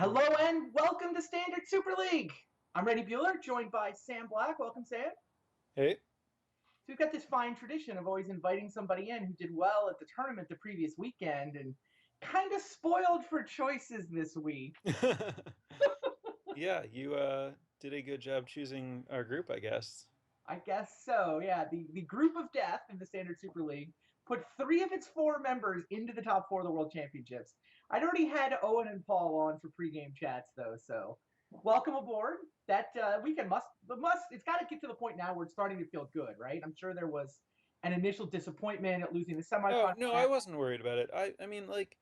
Hello and welcome to Standard Super League. I'm Reddy Bueller, joined by Sam Black. Welcome, Sam. Hey. So we've got this fine tradition of always inviting somebody in who did well at the tournament the previous weekend and kind of spoiled for choices this week. Yeah, you did a good job choosing our group, I guess. I guess so. Yeah, the group of death in the Standard Super League put three of its four members into the top four of the World Championships. I'd already had Owen and Paul on for pregame chats though, so welcome aboard. That weekend must it's got to get to the point now where it's starting to feel good, right? I'm sure there was an initial disappointment at losing the Oh, semifinal no, I match. wasn't worried about it. I mean, like,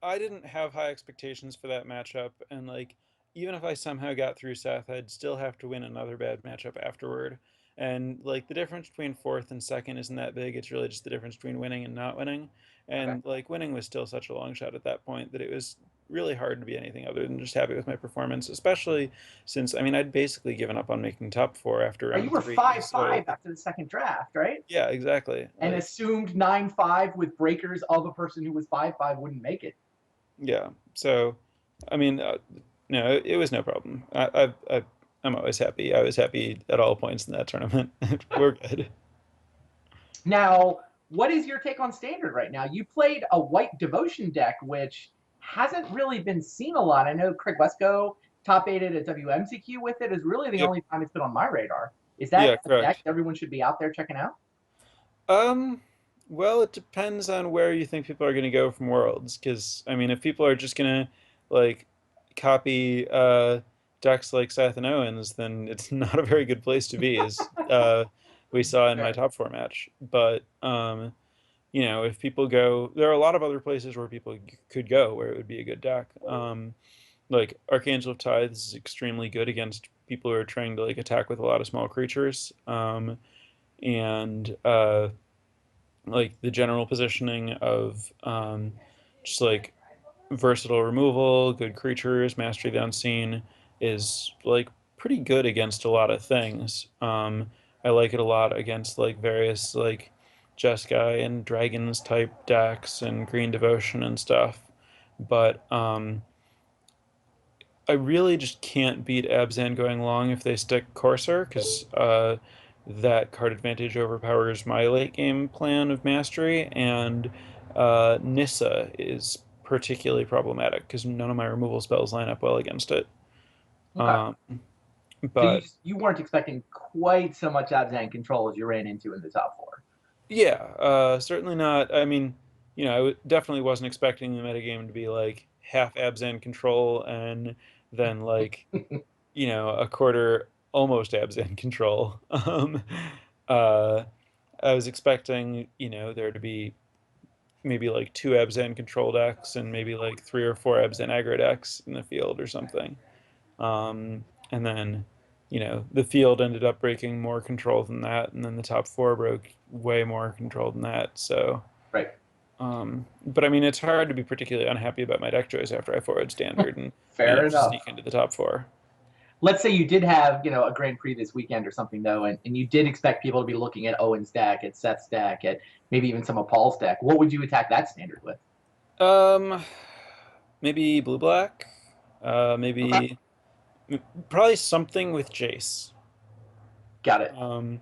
I didn't have high expectations for that matchup, and like, even if I somehow got through Seth, I'd still have to win another bad matchup afterward. And like, the difference between fourth and second isn't that big. It's really just the difference between winning and not winning. Okay. And like, winning was still such a long shot at that point that it was really hard to be anything other than just happy with my performance, especially since, I mean, I'd basically given up on making top four after Or you round were three. five So five after the second draft, right? yeah, exactly. And Like, assumed 9-5 with breakers of a person who was 5-5 wouldn't make it. yeah. So, I mean, no, it was no problem. I'm always happy. I was happy at all points in that tournament. We're good. Now, what is your take on standard right now? You played a white devotion deck, which hasn't really been seen a lot. I know Craig Wesco top aided at WMCQ with it. Is really the Yep. only time it's been on my radar. Is Yeah, that a deck correct. everyone should be out there checking out? Um, well, it depends on where you think people are going to go from Worlds. Because, I mean, if people are just going to, like, copy decks like Seth and Owens, then it's not a very good place to be, as we saw in my Fair. top four match. But, if people go, there are a lot of other places where people could go where it would be a good deck. Like Archangel of Tithes is extremely good against people who are trying to like attack with a lot of small creatures. And like the general positioning of just like versatile removal, good creatures, mastery of the unseen is like pretty good against a lot of things. I like it a lot against like various like Jeskai and Dragons type decks and Green Devotion and stuff. But I really just can't beat Abzan going long if they stick Courser, because that card advantage overpowers my late game plan of Mastery, and Nissa is particularly problematic because none of my removal spells line up well against it. Okay. Um, So you but you weren't expecting quite so much Abzan control as you ran into in the top four. yeah, certainly not. I mean, definitely wasn't expecting the metagame to be like half Abzan control and then like a quarter almost Abzan control. Uh, I was expecting, there to be maybe like two Abzan control decks and maybe like three or four Abzan aggro decks in the field or something. And then, the field ended up breaking more control than that, and then the top four broke way more control than that. So, Right. but I mean, it's hard to be particularly unhappy about my deck choice after I forward standard and Fair managed to enough. sneak into the top four. Let's say you did have, a Grand Prix this weekend or something though, and you did expect people to be looking at Owen's deck, at Seth's deck, at maybe even some of Paul's deck. What would you attack that standard with? Um, Maybe blue black. Okay. Maybe probably something with Jace. Got it. Um,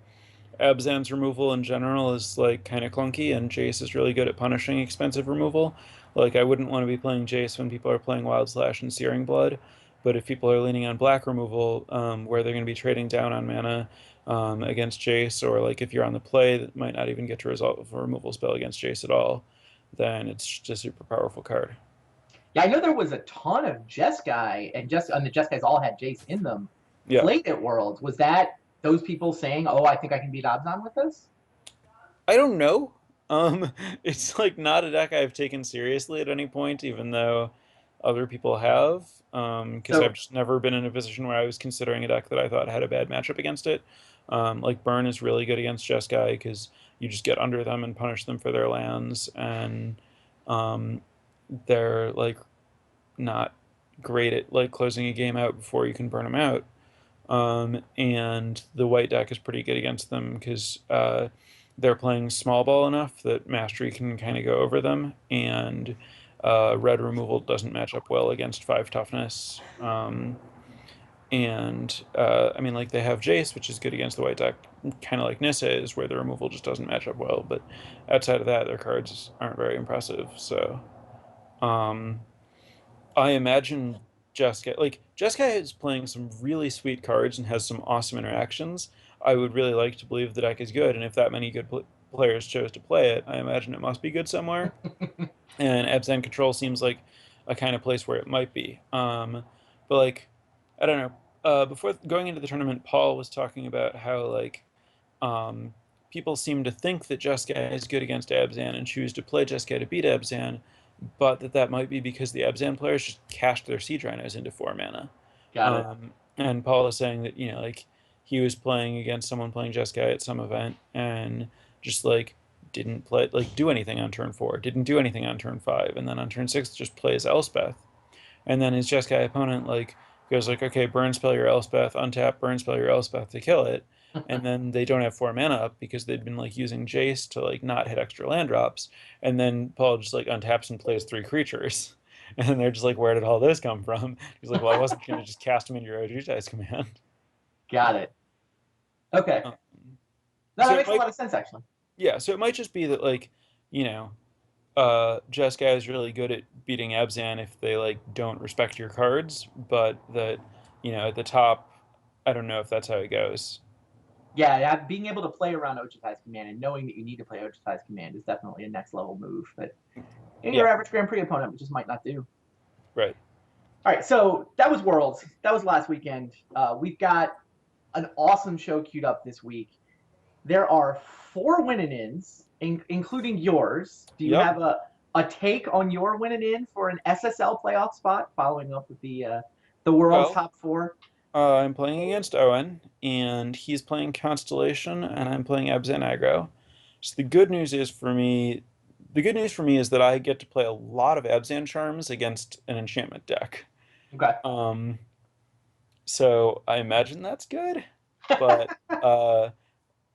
Abzan's removal in general is like kind of clunky, and Jace is really good at punishing expensive removal. Like I wouldn't want to be playing Jace when people are playing Wild Slash and Searing Blood, but if people are leaning on black removal, where they're going to be trading down on mana against Jace, or like if you're on the play that might not even get to resolve a removal spell against Jace at all, then it's just a super powerful card. Yeah, I know there was a ton of Jeskai, and the Jeskais all had Jace in them, Yeah, played at Worlds. Was that those people saying, "Oh, I think I can beat Abzan with this"? I don't know. Um, it's like not a deck I've taken seriously at any point, even though other people have. Because I've So just never been in a position where I was considering a deck that I thought had a bad matchup against it. Like Burn is really good against Jeskai because you just get under them and punish them for their lands, and um, they're like not great at like closing a game out before you can burn them out. And the white deck is pretty good against them because they're playing small ball enough that mastery can kind of go over them, and Red removal doesn't match up well against 5 toughness. And I mean, like, they have Jace, which is good against the white deck, kind of like Nissa is, where the removal just doesn't match up well. But outside of that, their cards aren't very impressive. So um, I imagine Jessica is playing some really sweet cards and has some awesome interactions. I would really like to believe the deck is good, and if that many good players chose to play it, I imagine it must be good somewhere. And Abzan Control seems like a kind of place where it might be. But like, I don't know. Before going into the tournament, Paul was talking about how like um, people seem to think that Jeskai is good against Abzan and choose to play Jeskai to beat Abzan, but that might be because the Abzan players just cashed their Siege Rhinos into 4 mana. Got it. And Paul is saying that, like, he was playing against someone playing Jeskai at some event and just like didn't play like do anything on turn 4, didn't do anything on turn 5, and then on turn 6 just plays Elspeth. And then his Jeskai opponent like goes like, okay, burn spell your Elspeth, untap, burn spell your Elspeth to kill it, and then they don't have 4 mana up because they'd been like using Jace to like not hit extra land drops, and then Paul just like untaps and plays 3 creatures, and they're just like, where did all this come from? He's like, well, I wasn't gonna just cast them in your Ojutais command. Got it. Okay. Um, No, so that it makes a might, lot of sense, actually. yeah, so it might just be that like, you know, Jeskai is really good at beating Abzan if they like don't respect your cards, but that, at the top, I don't know if that's how it goes. Yeah, being able to play around Ochitai's command and knowing that you need to play Ochitai's command is definitely a next level move that your Yeah, average Grand Prix opponent just might not do. right. All right, so that was Worlds. That was last weekend. We've got an awesome show queued up this week. There are 4 win-and-ins, including yours. Do you Yep. have a take on your win-and-in for an SSL playoff spot, following up with the World's Well, top 4? I'm playing against Owen, and he's playing Constellation, and I'm playing Abzan aggro. So the good news for me is that I get to play a lot of Abzan charms against an enchantment deck. Okay. Um, so I imagine that's good, but uh,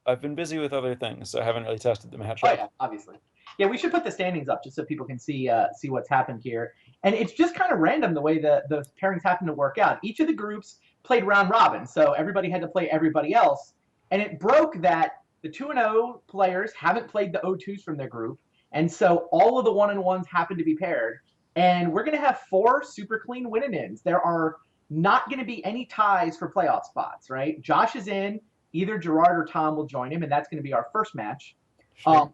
I've been busy with other things, so I haven't really tested the Oh matchup. yeah, obviously. Yeah, we should put the standings up just so people can see what's happened here. And it's just kind of random the way the pairings happen to work out. Each of the groups played round robin, so everybody had to play everybody else, and it broke that the 2-0 players haven't played the O2s from their group, and so all of the 1-1s happen to be paired. And we're going to have 4 super clean win-and-ins. There are not going to be any ties for playoff spots, right? Josh is in. Either Gerard or Tom will join him, and that's going to be our first match. Sure.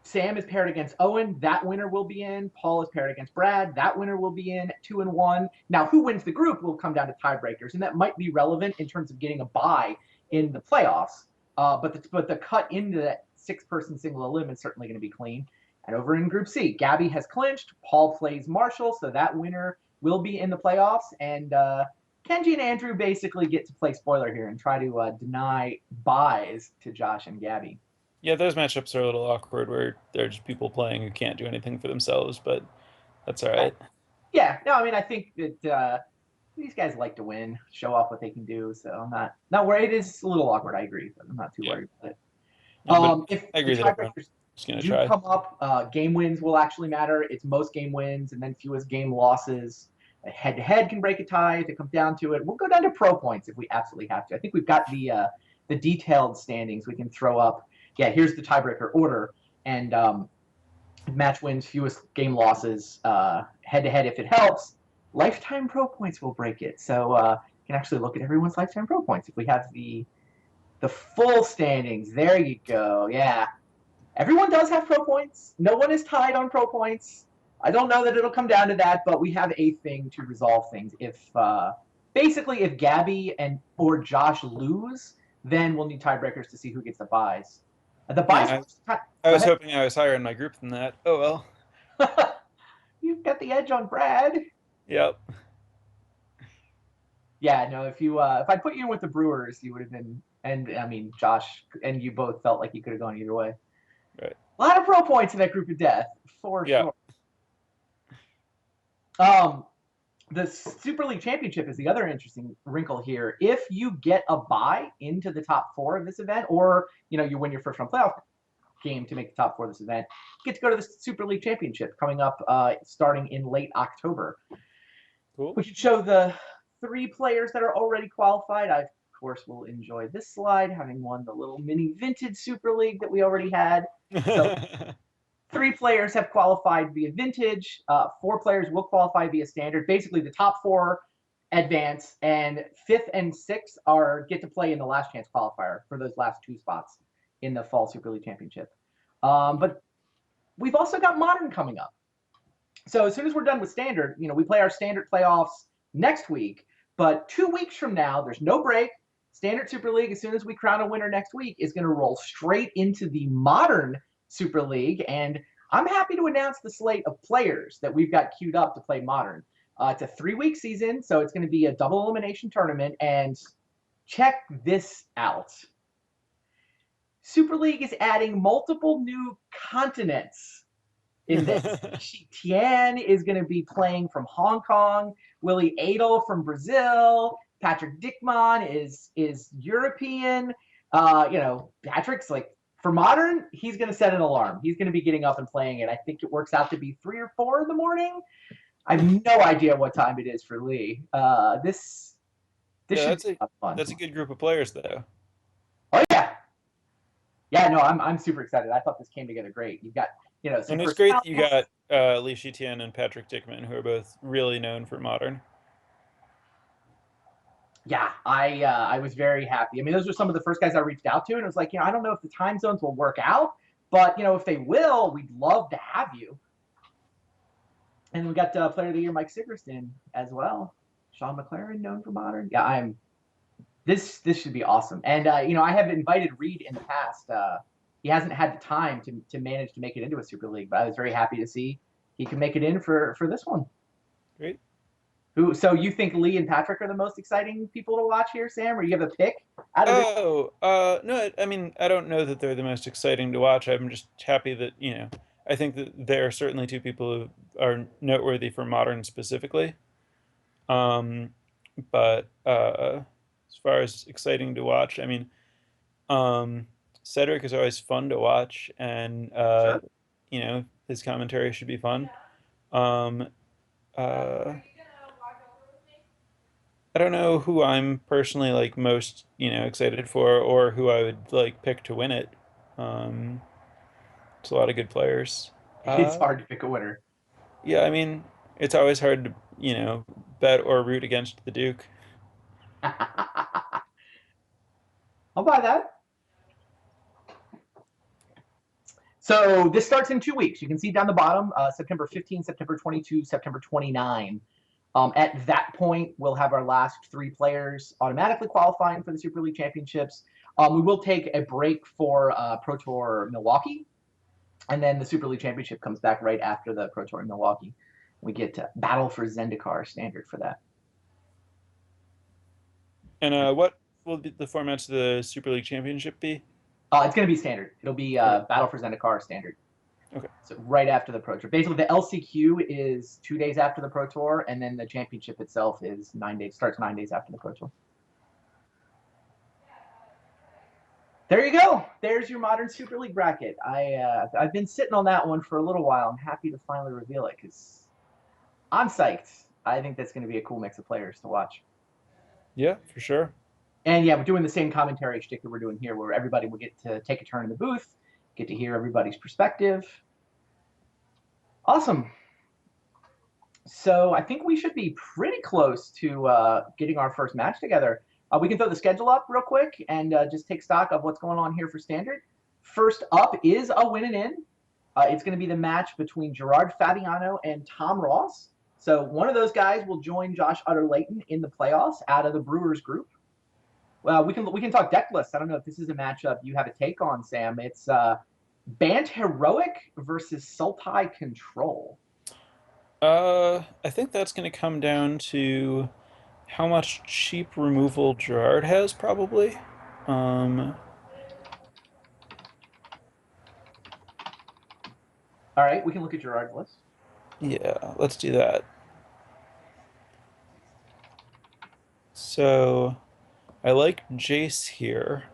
Sam is paired against Owen. That winner will be in. Paul is paired against Brad. That winner will be in 2-1. Now, who wins the group will come down to tiebreakers, and that might be relevant in terms of getting a bye in the playoffs. But the cut into that 6-person single elim is certainly going to be clean. And over in Group C, Gabby has clinched. Paul plays Marshall, so that winner will be in the playoffs. And Kenji and Andrew basically get to play spoiler here and try to deny buys to Josh and Gabby. Yeah, those matchups are a little awkward where they're just people playing who can't do anything for themselves, but that's all Yeah, right. yeah. No, I mean, I think that these guys like to win, show off what they can do. So I'm not worried. It is a little awkward. I agree, but I'm not too Yeah. worried about it. Yeah, but If I the agree that everyone's tiebreakers going to do try. come up, game wins will actually matter. It's most game wins and then fewest game losses. Head to head can break a tie if it comes down to it. We'll go down to pro points if we absolutely have to. I think we've got the detailed standings we can throw up. Yeah, here's the tiebreaker order, and match wins, fewest game losses, head to head if it helps. Lifetime pro points will break it. So you can actually look at everyone's lifetime pro points if we have the full standings. There you go. Yeah, everyone does have pro points. No one is tied on pro points. I don't know that it'll come down to that, but we have a thing to resolve things. If basically if Gabby and or Josh lose, then we'll need tiebreakers to see who gets the buys. The buys. Yeah, Go I was ahead. hoping I was higher in my group than that. Oh well. You've got the edge on Brad. Yep. Yeah, no. If I put you in with the Brewers, you would have been. And I mean, Josh and you both felt like you could have gone either way. Right. A lot of pro points in that group of death, for Yeah. sure. The Super League Championship is the other interesting wrinkle here. If you get a bye into the top 4 of this event, or you win your first round playoff, game to make the top four of this event get to go to the Super League Championship coming up starting in late October. Cool. We should show the 3 players that are already qualified. I, of course, will enjoy this slide, having won the little mini vintage Super League that we already had. So 3 players have qualified via vintage. 4 players will qualify via standard. Basically, the top 4 advance, and 5th and 6th get to play in the last chance qualifier for those last 2 spots in the Fall Super League Championship. But we've also got Modern coming up. So as soon as we're done with standard, we play our standard playoffs next week. But 2 weeks from now, there's no break. Standard Super League, as soon as we crown a winner next week, is going to roll straight into the Modern Super League. And I'm happy to announce the slate of players that we've got queued up to play Modern. It's a 3-week season, so it's going to be a double elimination tournament. And check this out. Super League is adding multiple new continents in this. Tian is going to be playing from Hong Kong. Willie Adel from Brazil. Patrick Dickman is European. Patrick's for Modern, he's going to set an alarm. He's going to be getting up and playing it. I think it works out to be 3 or 4 in the morning. I have no idea what time it is for Lee. This should be fun. That's a good group of players, though. Oh yeah. No, I'm super excited. I thought this came together great. You've got some. And it's great that you got Li Shitian and Patrick Dickman, who are both really known for Modern. Yeah, I was very happy. I mean, those were some of the first guys I reached out to, and it was like, I don't know if the time zones will work out, but if they will, we'd love to have you. And we got Player of the Year Mike Sigerson as well. Sean McLaren, known for Modern. Yeah, This should be awesome. And I have invited Reed in the past. He hasn't had the time to manage to make it into a Super League, but I was very happy to see he can make it in for this one. Great. So you think Lee and Patrick are the most exciting people to watch here, Sam, or you have a pick? No, I mean, I don't know that they're the most exciting to watch. I'm just happy that, I think that there are certainly 2 people who are noteworthy for Modern specifically. But as far as exciting to watch, I mean, Cedric is always fun to watch, and Sure. His commentary should be fun. I don't know who I'm personally most excited for, or who I would pick to win it. It's a lot of good players. It's hard to pick a winner. Yeah, I mean, it's always hard to bet or root against the Duke. I'll buy that. So this starts in 2 weeks. You can see down the bottom, September 15, September 22, September 29. At that point, we'll have our last 3 players automatically qualifying for the Super League Championships. We will take a break for Pro Tour Milwaukee, and then the Super League Championship comes back right after the Pro Tour in Milwaukee. We get to battle for Zendikar standard for that. And what will the formats of the Super League Championship be? It's going to be standard. It'll be battle for Zendikar standard. Okay. So right after the Pro Tour. Basically, the LCQ is 2 days after the Pro Tour, and then the championship itself is 9 days. Starts 9 days after the Pro Tour. There you go. There's your Modern Super League bracket. I've been sitting on that one for a little while. I'm happy to finally reveal it because I'm psyched. I think that's going to be a cool mix of players to watch. Yeah, for sure. And yeah, we're doing the same commentary shtick that we're doing here, where everybody will get to take a turn in the booth, get to hear everybody's perspective. Awesome. So I think we should be pretty close to getting our first match together. We can throw the schedule up real quick and just take stock of what's going on here for standard. First up is a win and in. It's going to be the match between Gerard Fabiano and Tom Ross. So one of those guys will join Josh Utter-Layton in the playoffs out of the Brewers group. Well, we can talk deck lists. I don't know if this is a matchup you have a take on, Sam. It's Bant Heroic versus Sultai Control. I think that's going to come down to how much cheap removal Gerard has, probably. All right, we can look at Gerard's list. Yeah, let's do that. So I like Jace here,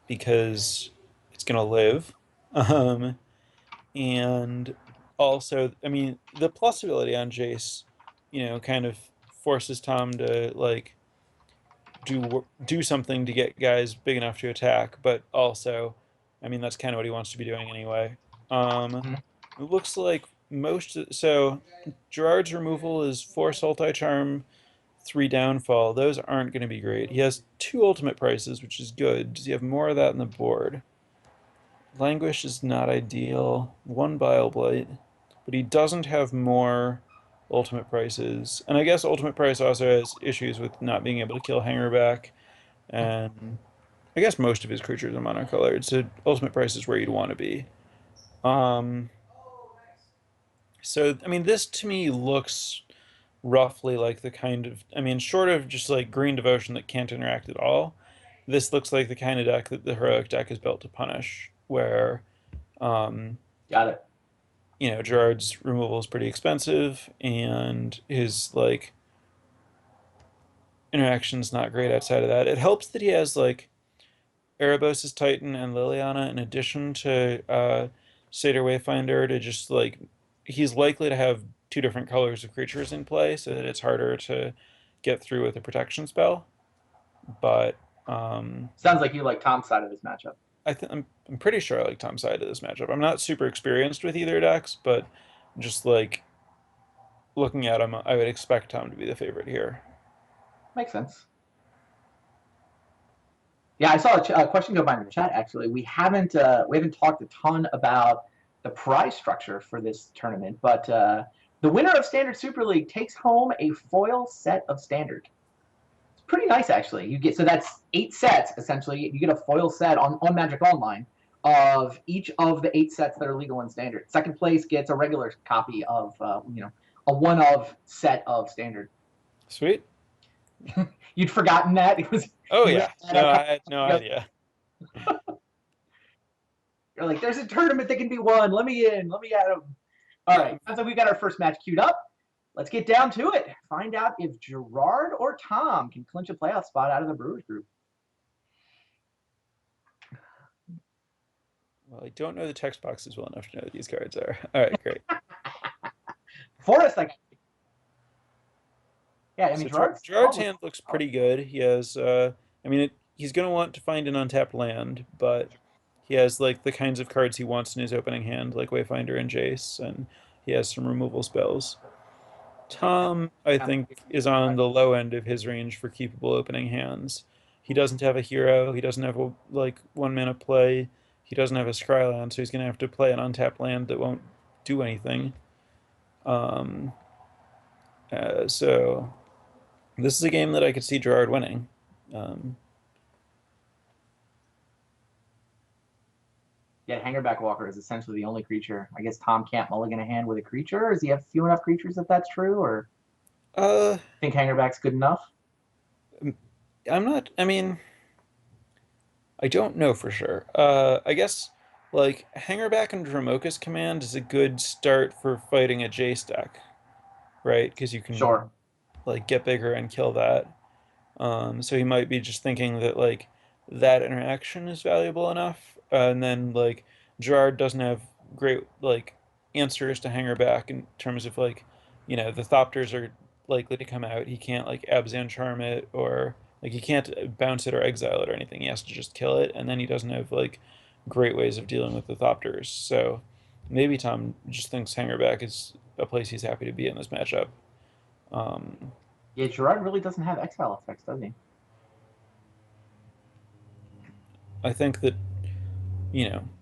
because it's gonna live. Um, and also, I mean, the plus ability on Jace, kind of forces Tom to like do something to get guys big enough to attack, but also, I mean, that's kind of what he wants to be doing anyway. Um, Mhm. it looks like so Gerard's removal is 4 Sultai Charm, 3 Downfall. Those aren't going to be great. He has 2 ultimate prices, which is good. Does he have more of that on the board? Languish is not ideal. 1 Bile Blight, but he doesn't have more ultimate prices. And I guess ultimate price also has issues with not being able to kill Hangerback, and I guess most of his creatures are monocolored, so ultimate price is where you'd want to be. Um, so I mean, this to me looks roughly like the kind of, I mean, short of just like Green Devotion that can't interact at all, this looks like the kind of deck that the heroic deck is built to punish, where um, Got it. Gerard's removal is pretty expensive, and his like interaction's not great outside of that. It helps that he has like Erebos' Titan and Liliana in addition to Satyr Wayfinder to just like he's likely to have 2 different colors of creatures in play so that it's harder to get through with a protection spell. But Sounds like you like Tom's side of this matchup. I'm pretty sure I like Tom's side of this matchup. I'm not super experienced with either decks, but just like looking at him, I would expect Tom to be the favorite here. Makes sense. Yeah, I saw a question go by in the chat. Actually, we haven't talked a ton about the prize structure for this tournament, but the winner of Standard Super League takes home a foil set of Standard. It's pretty nice, actually. That's 8 sets essentially. You get a foil set on Magic Online of each of the 8 sets that are legal in Standard. Second place gets a regular copy of a one of set of Standard. Sweet. You'd forgotten that it was. Oh You yeah. read that No, a I couple had no ago. idea. You're like, there's a tournament that can be won. Let me in. Let me at him. All Yeah. right. Sounds like we got our first match queued up. Let's get down to it. Find out if Gerard or Tom can clinch a playoff spot out of the Brewers group. Well, I don't know the text boxes well enough to know what these cards are. All right, great. Forrest, like, yeah, I mean, So Gerard's Gerard's almost. hand looks pretty good. He has, I mean, he's going to want to find an untapped land, but he has like the kinds of cards he wants in his opening hand, like Wayfinder and Jace, and he has some removal spells. Tom, I think, is on the low end of his range for keepable opening hands. He doesn't have a hero. He doesn't have a like 1 mana play. He doesn't have a Scryland, so he's going to have to play an untapped land that won't do anything. Um, so this is a game that I could see Gerard winning. Um, Yeah, Hangerback Walker is essentially the only creature. I guess Tom can't mulligan a hand with a creature. Does he have few enough creatures that that's true, or uh, think Hangerback's good enough? I'm not. I mean, I don't know for sure. I guess like Hangerback and Dromoka's command is a good start for fighting a Jace deck, right? Because you can Sure. like get bigger and kill that. So he might be just thinking that like that interaction is valuable enough, and then like Gerard doesn't have great like answers to Hangerback in terms of like, the Thopters are likely to come out. He can't like Abzan charm it, or like he can't bounce it or exile it or anything. He has to just kill it, and then he doesn't have like great ways of dealing with the Thopters. So maybe Tom just thinks Hangerback is a place he's happy to be in this matchup. Um, Yeah, Gerard really doesn't have exile effects, does he? I think that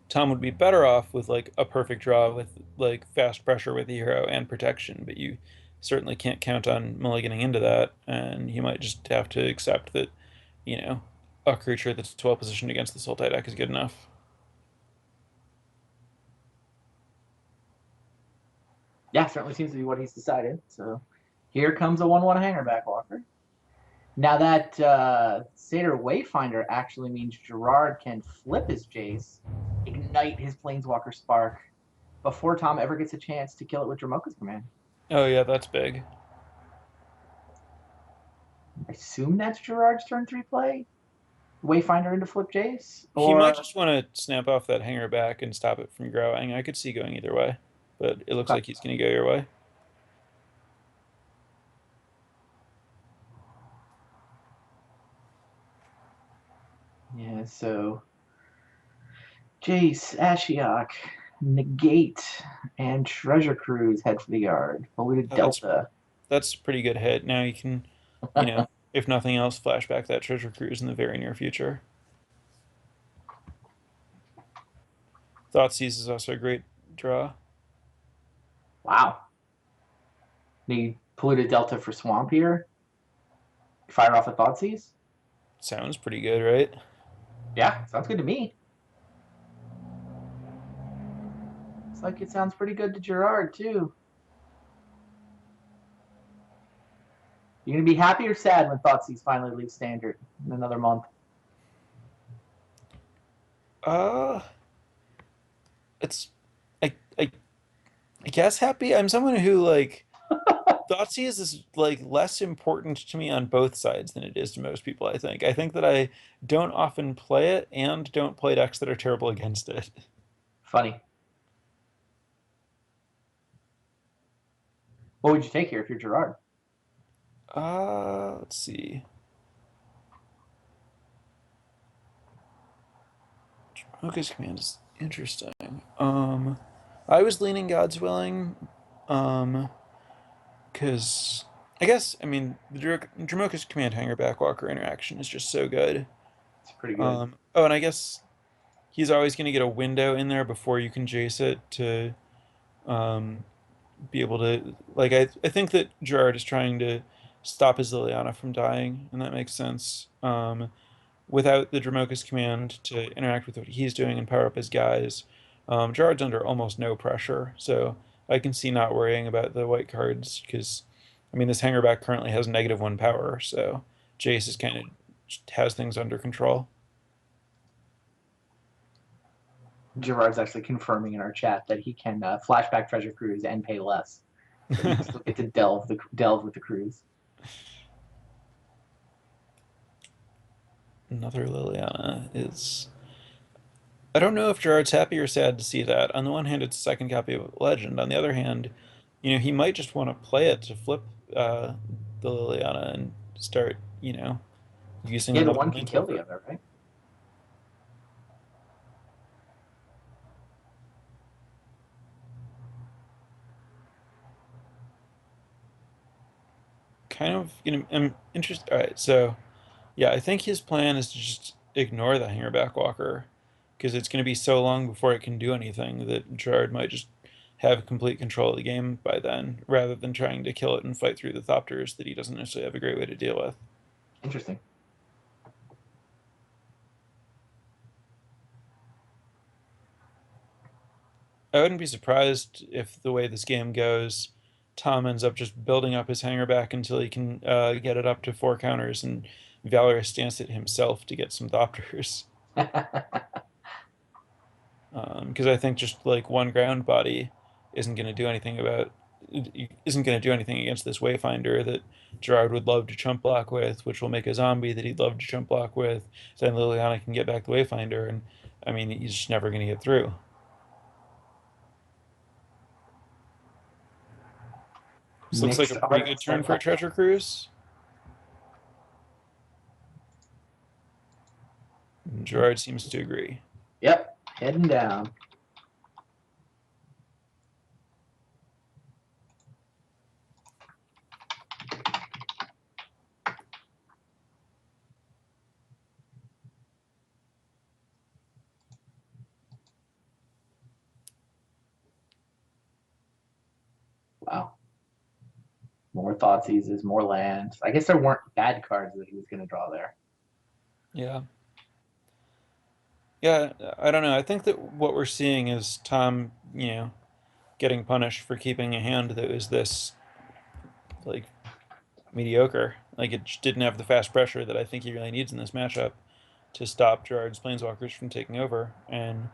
Tom would be better off with like a perfect draw with like fast pressure with the hero and protection, but you certainly can't count on mulliganing into that, and he might just have to accept that, you know, a creature that's well positioned against the Sultai deck is good enough. Yeah, certainly seems to be what he's decided. So here comes a 1/1 Hangerback Walker. Now that Satyr Wayfinder actually means Gerard can flip his Jace, ignite his Planeswalker Spark before Tom ever gets a chance to kill it with Dramoka's command. Oh yeah, that's big. I assume that's Gerard's turn 3 play. Wayfinder into flip Jace? He might Or just want to snap off that hanger back and stop it from growing. I could see going either way, but it looks okay. like he's going to go your way. Yeah, so Jace, Ashiok, Negate, and Treasure Cruise head for the yard. Polluted Oh, Delta. that's a pretty good hit. Now you can, if nothing else, flashback that treasure cruise in the very near future. Thoughtseize is also a great draw. Wow. The Polluted Delta for Swamp here. Fire off a Thoughtseize? Sounds pretty good, right? Yeah, sounds good to me. It's like it sounds pretty good to Gerard, too. You gonna be happy or sad when Thoughtseize finally leaves Standard in another month? Uh, it's I I I guess happy. I'm someone who like Thoughtseize is like less important to me on both sides than it is to most people, I think. I think that I don't often play it and don't play decks that are terrible against it. Funny. What would you take here if you're Gerard? Let's see. Focus command is interesting. I was leaning God's willing, because I guess I mean the Dramoka's command hanger backwalker interaction is just so good. It's pretty good. Oh, and I guess he's always going to get a window in there before you can Jace it to um, be able to like. I think that Gerard is trying to stop his Liliana from dying, and that makes sense. Without the Dramoka's command to interact with what he's doing and power up his guys, Gerard's under almost no pressure. So I can see not worrying about the white cards because, I mean, this hangerback currently has -1 power, so Jace is kind of has things under control. Gerard's actually confirming in our chat that he can flashback Treasure Cruise and pay less. So he still get to delve with the cruise. Another Liliana is. I don't know if Gerard's happy or sad to see that. On the one hand, it's a second copy of Legend. On the other hand, he might just want to play it to flip the Liliana and start, using Yeah, the another one can mantle kill the for. other, right? Kind of, I'm interested. All right, so yeah, I think his plan is to just ignore the hanger backwalker because it's going to be so long before it can do anything that Gerard might just have complete control of the game by then, rather than trying to kill it and fight through the Thopters that he doesn't necessarily have a great way to deal with. Interesting. I wouldn't be surprised if the way this game goes, Tom ends up just building up his hanger back until he can get it up to 4 counters, and Valorous stance it himself to get some Thopters. Because I think just like one ground body isn't going to do anything against this Wayfinder that Gerard would love to chump block with, which will make a zombie that he'd love to chump block with. Then Liliana can get back the Wayfinder, and I mean he's just never going to get through. This looks like a pretty good turn for a Treasure Cruise. Gerard seems to agree. Yep, heading down. Wow. More Thoughtseizes, more lands. I guess there weren't bad cards that he was going to draw there. Yeah. Yeah, I don't know. I think that what we're seeing is Tom, getting punished for keeping a hand that was this, like, mediocre. Like, it just didn't have the fast pressure that I think he really needs in this matchup to stop Gerard's Planeswalkers from taking over. And,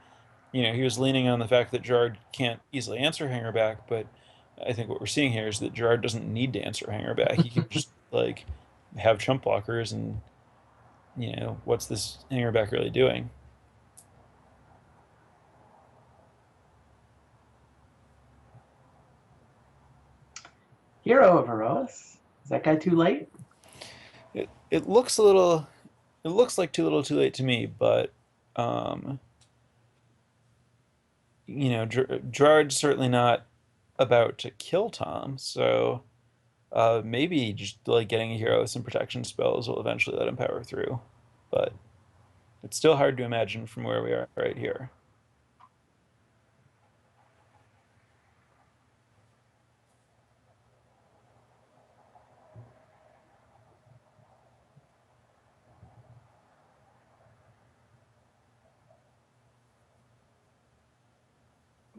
he was leaning on the fact that Gerard can't easily answer Hangerback, but I think what we're seeing here is that Gerard doesn't need to answer Hangerback. He can just, like, have chump blockers and what's this hangerback really doing? Hero of Heroes. Is that guy too late? It looks a little. It looks like too little, too late to me, but um, Gerard's certainly not about to kill Tom, so maybe just like getting a hero with some protection spells will eventually let him power through. But it's still hard to imagine from where we are right here.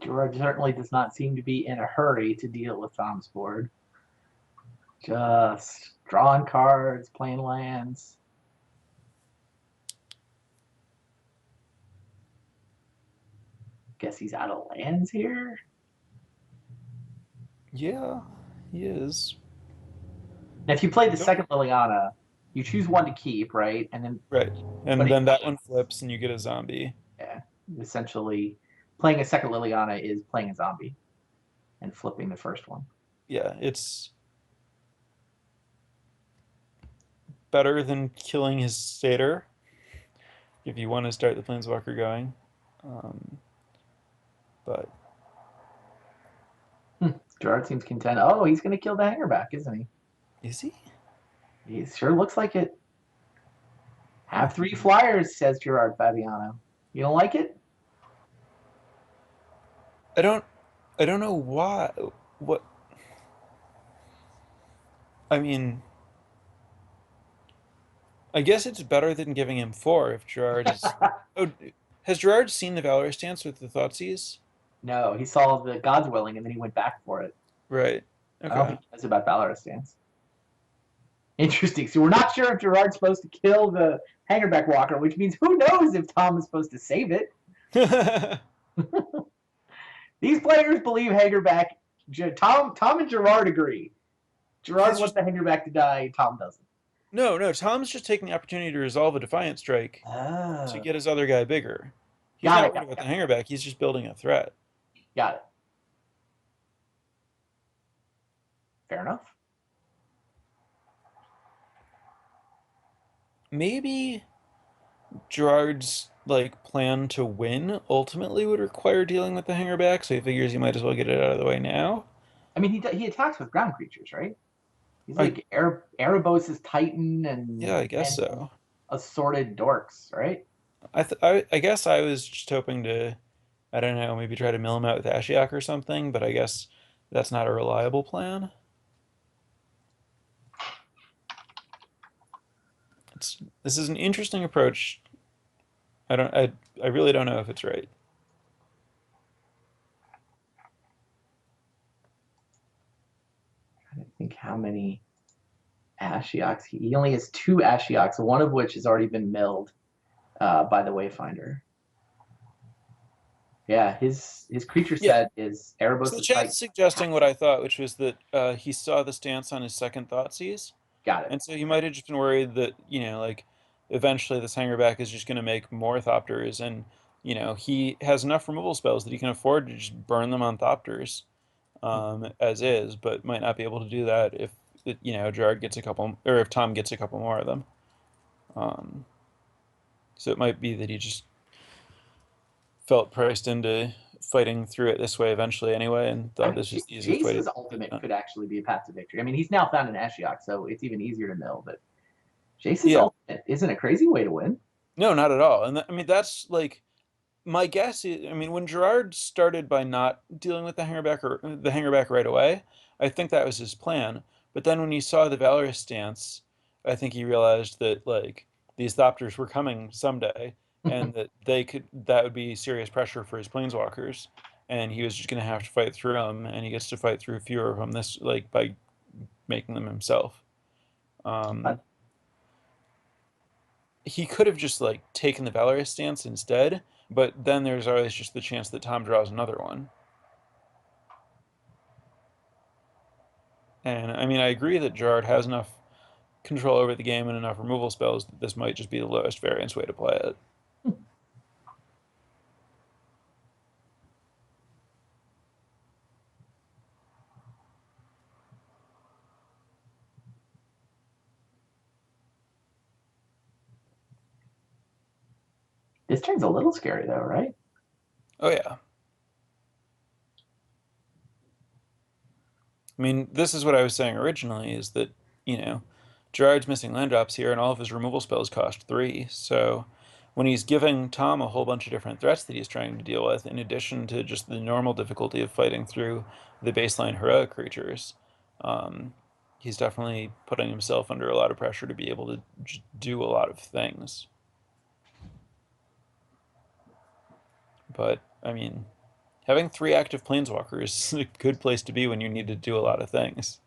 Gerard certainly does not seem to be in a hurry to deal with Tom's board. Just drawing cards, playing lands. Guess he's out of lands here. Yeah, he is. Now, if you play the Don't- second Liliana, you choose one to keep, right? And then, Right. but And it, then that one flips and you get a zombie. yeah, essentially, playing a second Liliana is playing a zombie and flipping the first one. Yeah, it's better than killing his satyr if you want to start the planeswalker going. Um, but Gerard seems content. Oh, he's going to kill the hangerback, isn't he? is he? He sure looks like it. Have 3 flyers, says Gerard Fabiano. You don't like it? I don't I don't know why. What I mean, I guess it's better than giving him four if Gerard is. Oh, has Gerard seen the Valorous stance with the Thoughtseize? No, he saw the God's Willing and then he went back for it. Right. I don't Okay. think he knows about Valorous Stance. Interesting. So we're not sure if Gerard's supposed to kill the Hangerback Walker, which means who knows if Tom is supposed to save it. These players believe Hangerback. Tom and Gerard agree. Gerard wants the Hangerback to die. Tom doesn't. No. Tom's just taking the opportunity to resolve a Defiant Strike to Oh. get his other guy bigger. He's Got not it. worried about the Hangerback. He's just building a threat. Got it. Fair enough. Maybe Gerard's like plan to win ultimately would require dealing with the Hangerback, so he figures he might as well get it out of the way now. I mean, he attacks with ground creatures, right? He's I like Erebos' Titan Yeah, and I guess so. assorted dorks, right? I guess I was just hoping to, I don't know, maybe try to mill him out with Ashiok or something, but I guess that's not a reliable plan. This is an interesting approach. I really don't know if it's right. I think how many Ashioks he only has 2 Ashioks, one of which has already been milled by the Wayfinder. Yeah, his creature Yeah. set is So the Erebos' Titan. chat's suggesting what I thought, which was that he saw the stance on his second Thoughtseize, Got it. and so he might have just been worried that, like, eventually this Hangerback is just going to make more Thopters, and, he has enough removal spells that he can afford to just burn them on Thopters, as is, but might not be able to do that if, Gerard gets a couple, or if Tom gets a couple more of them. Um, so it might be that he just felt priced into fighting through it this way eventually anyway, and I thought mean, this was the easiest way to Jace's ultimate could actually be a path to victory. I mean, he's now found an Ashiok, so it's even easier to mill. But Jace's Yeah. ultimate isn't a crazy way to win. No, not at all. And I mean, that's like my guess is, I mean, when Gerard started by not dealing with the hangerback right away, I think that was his plan. But then when he saw the Valorous stance, I think he realized that like these Thopters were coming someday, and that that would be serious pressure for his planeswalkers, and he was just going to have to fight through them, and he gets to fight through fewer of them this like by making them himself. Um, he could have just like taken the Valorous stance instead, but then there's always just the chance that Tom draws another one. And I mean, I agree that Gerard has enough control over the game and enough removal spells that this might just be the lowest variance way to play it. This turn's a little scary though, right? Oh yeah. I mean, this is what I was saying originally, is that, you know, Gerard's missing land drops here, and all of his removal spells cost 3. So when he's giving Tom a whole bunch of different threats that he's trying to deal with, in addition to just the normal difficulty of fighting through the baseline heroic creatures, he's definitely putting himself under a lot of pressure to be able to do a lot of things. But, I mean, having 3 active planeswalkers is a good place to be when you need to do a lot of things.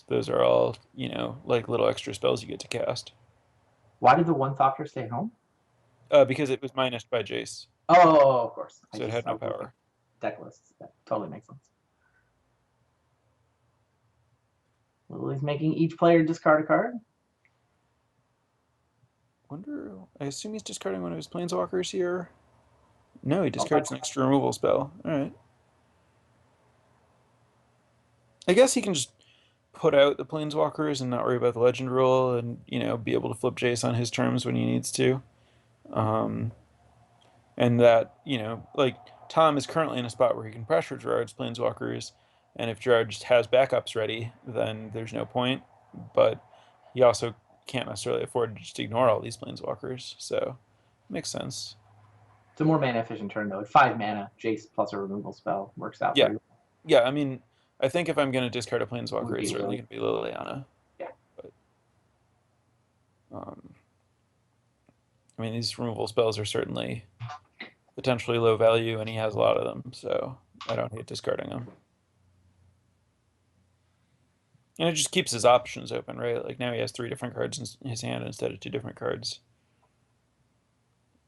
Those are all, you know, like little extra spells you get to cast. Why did the one Thopter stay home? Because it was minused by Jace, Oh, of course. so it had no power. Deck lists. That totally makes sense. Lily's making each player discard a card. I assume he's discarding one of his planeswalkers here. No, he discards an extra removal spell. Alright. I guess he can just put out the planeswalkers and not worry about the legend rule and, you know, be able to flip Jace on his terms when he needs to. And that, you know, like, Tom is currently in a spot where he can pressure Gerard's planeswalkers, and if Gerard just has backups ready, then there's no point. But he also can't necessarily afford to just ignore all these planeswalkers, so it makes sense. It's a more mana efficient turn though. At 5 mana, Jace plus a removal spell works out. Yeah, yeah. I mean, I think if I'm going to discard a planeswalker, it's certainly going to be Liliana. Yeah. But, I mean, these removal spells are certainly potentially low value, and he has a lot of them, so I don't hate discarding them. And it just keeps his options open, right? Like now he has 3 different cards in his hand instead of 2 different cards.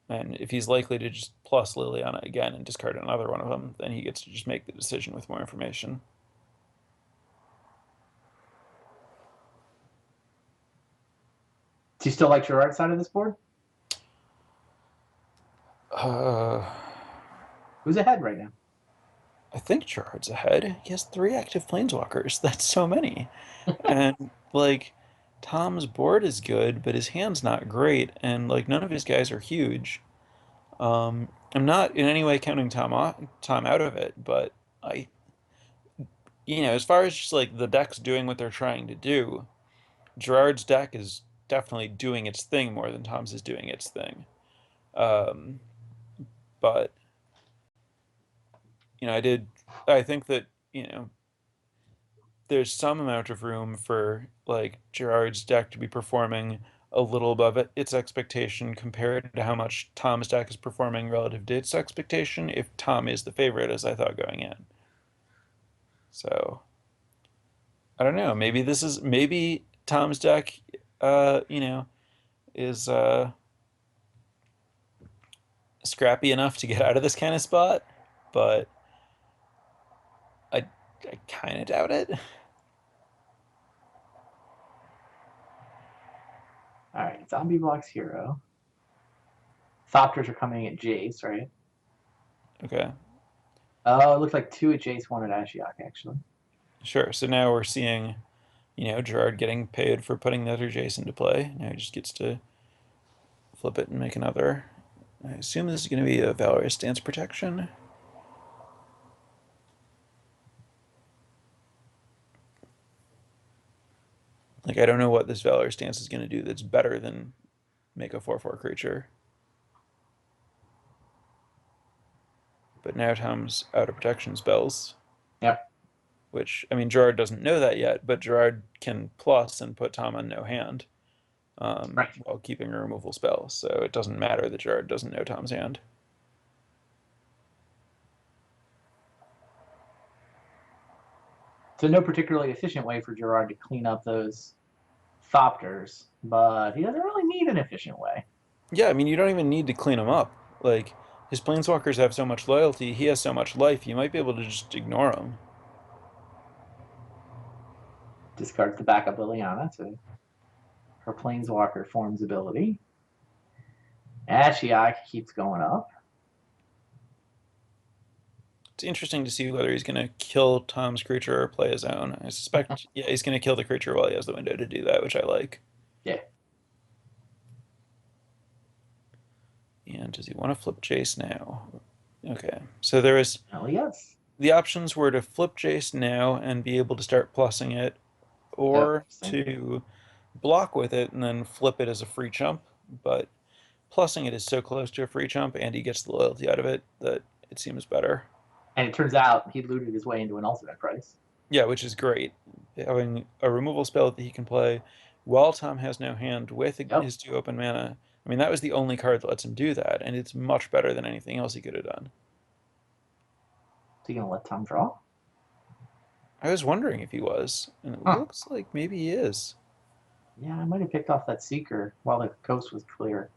And if he's likely to just plus Liliana again and discard another one of them, then he gets to just make the decision with more information. Do you still like Gerard's side of this board? Who's ahead right now? I think Gerard's ahead. He has 3 active planeswalkers. That's so many. And, like, Tom's board is good, but his hand's not great, and, like, none of his guys are huge. I'm not in any way counting Tom out of it, but you know, as far as just, like, the deck's doing what they're trying to do, Gerard's deck is definitely doing its thing more than Tom's is doing its thing. But you know, I think that, you know, there's some amount of room for, like, Gerard's deck to be performing a little above its expectation compared to how much Tom's deck is performing relative to its expectation if Tom is the favorite, as I thought going in. So I don't know. Maybe Tom's deck, you know, is scrappy enough to get out of this kind of spot, but I kind of doubt it. All right, Zombie blocks hero. Thopters are coming at Jace, right? Okay. Oh, it looks like 2 at Jace, 1 at Ashiok, actually. Sure. So now we're seeing, you know, Gerard getting paid for putting the other Jace into play. Now he just gets to flip it and make another. I assume this is going to be a Valorous Stance Protection. Like, I don't know what this Valorous Stance is going to do that's better than make a 4/4 creature. But now Tom's out of protection spells. Yep. Which, I mean, Gerard doesn't know that yet, but Gerard can plus and put Tom on no hand, right, while keeping a removal spell. So it doesn't matter that Gerard doesn't know Tom's hand. So no particularly efficient way for Gerard to clean up those Thopters, but he doesn't really need an efficient way. Yeah, I mean, you don't even need to clean them up. Like, his planeswalkers have so much loyalty, he has so much life, you might be able to just ignore them. Discards the backup Liliana to her Planeswalker form's ability. Ashiok keeps going up. It's interesting to see whether he's going to kill Tom's creature or play his own. I suspect, yeah, he's going to kill the creature while he has the window to do that, which I like. Yeah. And does he want to flip Jace now? Okay, so there is Well, yes. the options were to flip Jace now and be able to start plussing it, or to block with it and then flip it as a free chump. But plussing it is so close to a free chump, and he gets the loyalty out of it that it seems better. And it turns out he looted his way into an ultimate price. Yeah, which is great. Having a removal spell that he can play while Tom has no hand with his 2 open mana. I mean, that was the only card that lets him do that, and it's much better than anything else he could have done. Is he going to let Tom draw? I was wondering if he was, and it looks like maybe he is. Yeah, I might have picked off that Seeker while the coast was clear.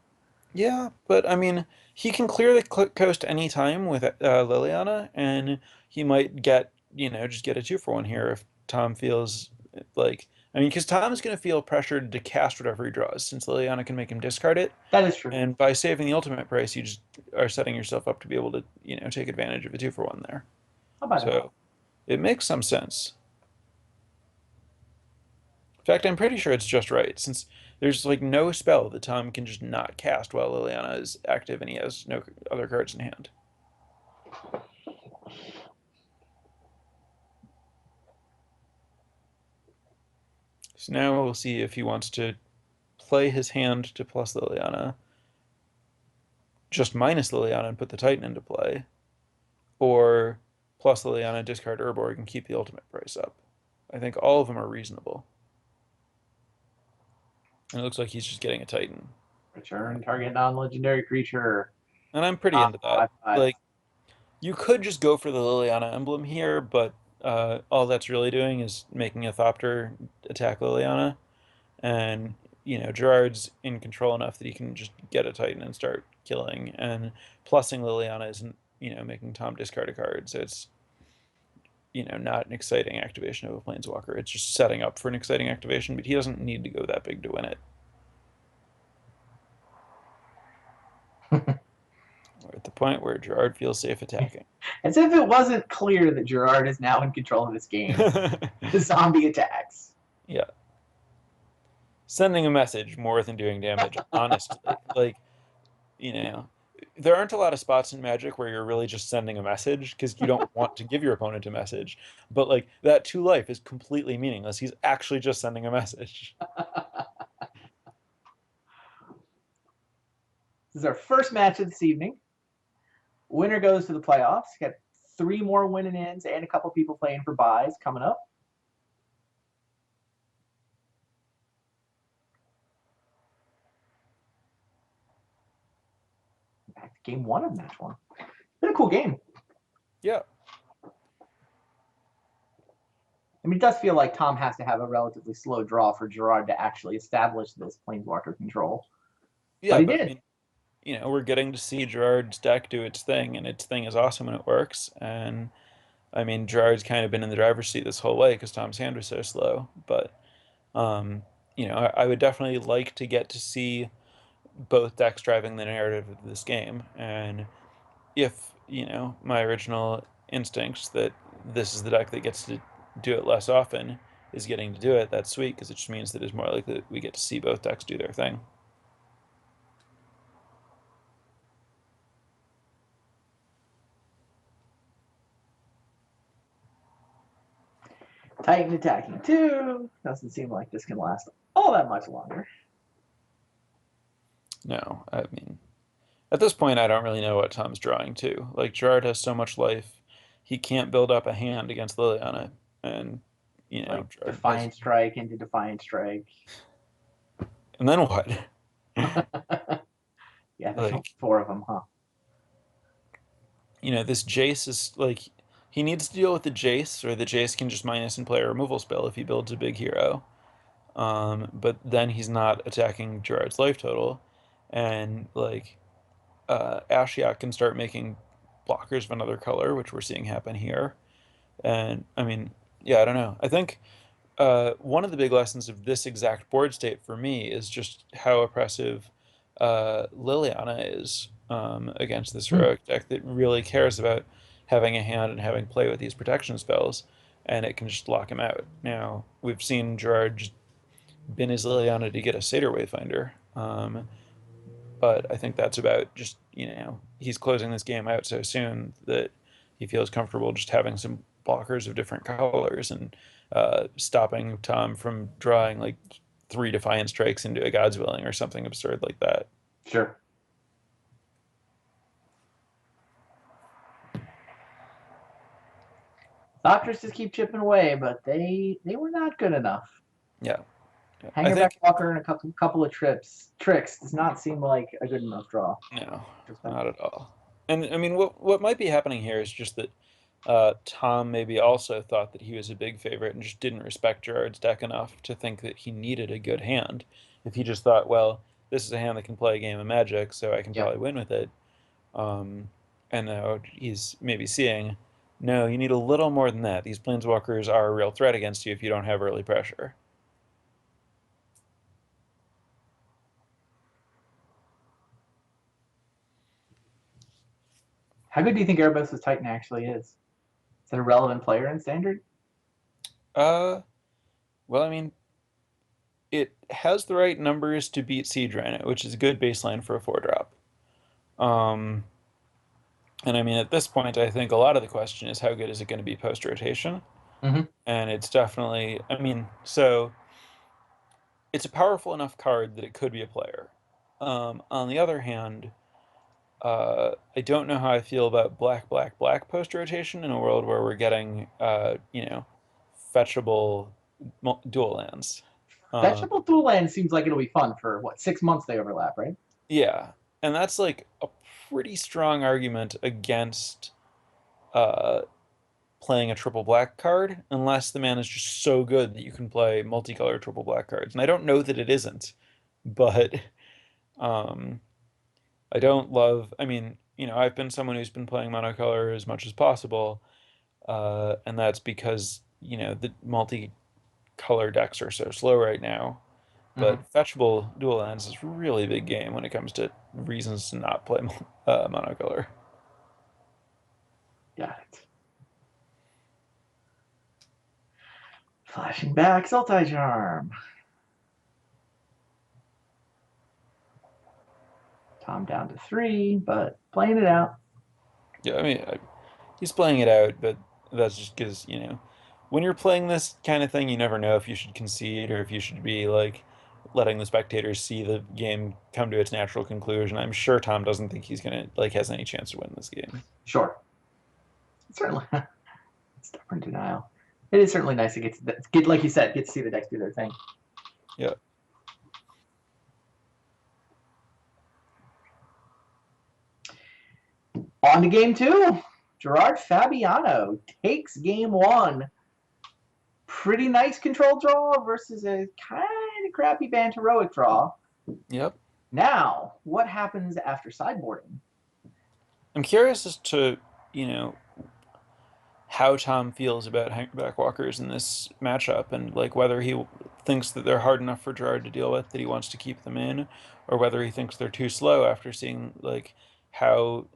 Yeah, but I mean, he can clear the coast anytime with Liliana, and he might get, just get a 2-for-1 here if Tom feels like. I mean, because Tom is going to feel pressured to cast whatever he draws, since Liliana can make him discard it. That is true. And by saving the ultimate price, you just are setting yourself up to be able to, take advantage of a 2-for-1 there. How about that? It makes some sense. In fact, I'm pretty sure it's just right, since there's like no spell that Tom can just not cast while Liliana is active and he has no other cards in hand. So now we'll see if he wants to play his hand to plus Liliana, just minus Liliana and put the Titan into play, or plus Liliana, discard Urborg, and keep the ultimate price up. I think all of them are reasonable. And it looks like he's just getting a Titan. Return target non-legendary creature. And I'm pretty into that. Like, you could just go for the Liliana emblem here, but all that's really doing is making a Thopter attack Liliana. And, Gerard's in control enough that he can just get a Titan and start killing. And plussing Liliana isn't, making Tom discard a card. So it's, not an exciting activation of a Planeswalker. It's just setting up for an exciting activation, but he doesn't need to go that big to win it. We're at the point where Gerard feels safe attacking. As if it wasn't clear that Gerard is now in control of this game. The zombie attacks. Yeah. Sending a message more than doing damage, honestly. Like, there aren't a lot of spots in Magic where you're really just sending a message because you don't want to give your opponent a message. But, like, that 2 life is completely meaningless. He's actually just sending a message. This is our first match of this evening. Winner goes to the playoffs. Got 3 more winning ins and a couple people playing for buys coming up. Back to game 1 of match 1. Been a cool game. Yeah. I mean, it does feel like Tom has to have a relatively slow draw for Gerard to actually establish this Planeswalker control. Yeah, but he did. I mean, we're getting to see Gerard's deck do its thing, and its thing is awesome and it works. And I mean, Gerard's kind of been in the driver's seat this whole way because Tom's hand was so slow. But I would definitely like to get to see both decks driving the narrative of this game. And if my original instincts that this is the deck that gets to do it less often is getting to do it, that's sweet because it just means that it's more likely that we get to see both decks do their thing. Titan attacking 2. Doesn't seem like this can last all that much longer. No, I mean, at this point, I don't really know what Tom's drawing to. Like, Gerard has so much life, he can't build up a hand against Liliana. And, like Defiant Strike into Defiant Strike. And then what? Yeah, there's like 4 of them, huh? This Jace is, like, he needs to deal with the Jace, or the Jace can just minus and play a removal spell if he builds a big hero. But then he's not attacking Gerard's life total. And, like, Ashiok can start making blockers of another color, which we're seeing happen here. And, I mean, yeah, I don't know. I think one of the big lessons of this exact board state for me is just how oppressive Liliana is against this Hmm. heroic deck that really cares about having a hand and having play with these protection spells, and it can just lock him out. Now, we've seen Gerard just bin his Liliana to get a Satyr Wayfinder, but I think that's about just, he's closing this game out so soon that he feels comfortable just having some blockers of different colors and stopping Tom from drawing like 3 Defiant Strikes into a God's Willing or something absurd like that. Sure. Doctors just keep chipping away, but they were not good enough. Yeah, yeah. I Hangerback think Walker and a couple of tricks does not seem like a good enough draw. no, Respect. not at all. And I mean, what might be happening here is just that Tom maybe also thought that he was a big favorite and just didn't respect Gerard's deck enough to think that he needed a good hand. If he just thought, well, this is a hand that can play a game of Magic, so I can Yeah. probably win with it. Um, and now he's maybe seeing, no, you need a little more than that. These planeswalkers are a real threat against you if you don't have early pressure. How good do you think Erebos' Titan actually is? Is it a relevant player in Standard? Uh, well, I mean, it has the right numbers to beat Siege Rhino, which is a good baseline for a 4 drop. Um, and I mean, at this point, I think a lot of the question is how good is it going to be post rotation? Mm-hmm. And it's definitely, I mean, so it's a powerful enough card that it could be a player. On the other hand, I don't know how I feel about black, black, black post rotation in a world where we're getting, fetchable dual lands. Um, Vegetable Dual Land seems like it'll be fun for what 6 months they overlap, right? yeah, and that's like a pretty strong argument against uh, playing a triple black card unless the man is just so good that you can play multicolored triple black cards. And I don't know that it isn't, but um, I don't love. I mean, I've been someone who's been playing monocolor as much as possible, and that's because the multicolor decks are so slow right now. Mm-hmm. But fetchable dual lands is a really big game when it comes to reasons to not play monocolor. Got it. Flashing back, Sultai Charm. Tom down to 3, but playing it out. Yeah, I mean, he's playing it out, but that's just because, when you're playing this kind of thing, you never know if you should concede or if you should be like letting the spectators see the game come to its natural conclusion. I'm sure Tom doesn't think he's gonna like has any chance to win this game. Sure. Certainly. Stubborn denial. It is certainly nice to get like you said, get to see the decks do their thing. Yeah. On to game 2. Gerard Fabiano takes game 1. Pretty nice control draw versus a kind of crappy Bant heroic draw. Yep. Now, what happens after sideboarding? I'm curious as to, you know, how Tom feels about Hangerback Walkers in this matchup and like whether he thinks that they're hard enough for Gerard to deal with that he wants to keep them in, or whether he thinks they're too slow after seeing like how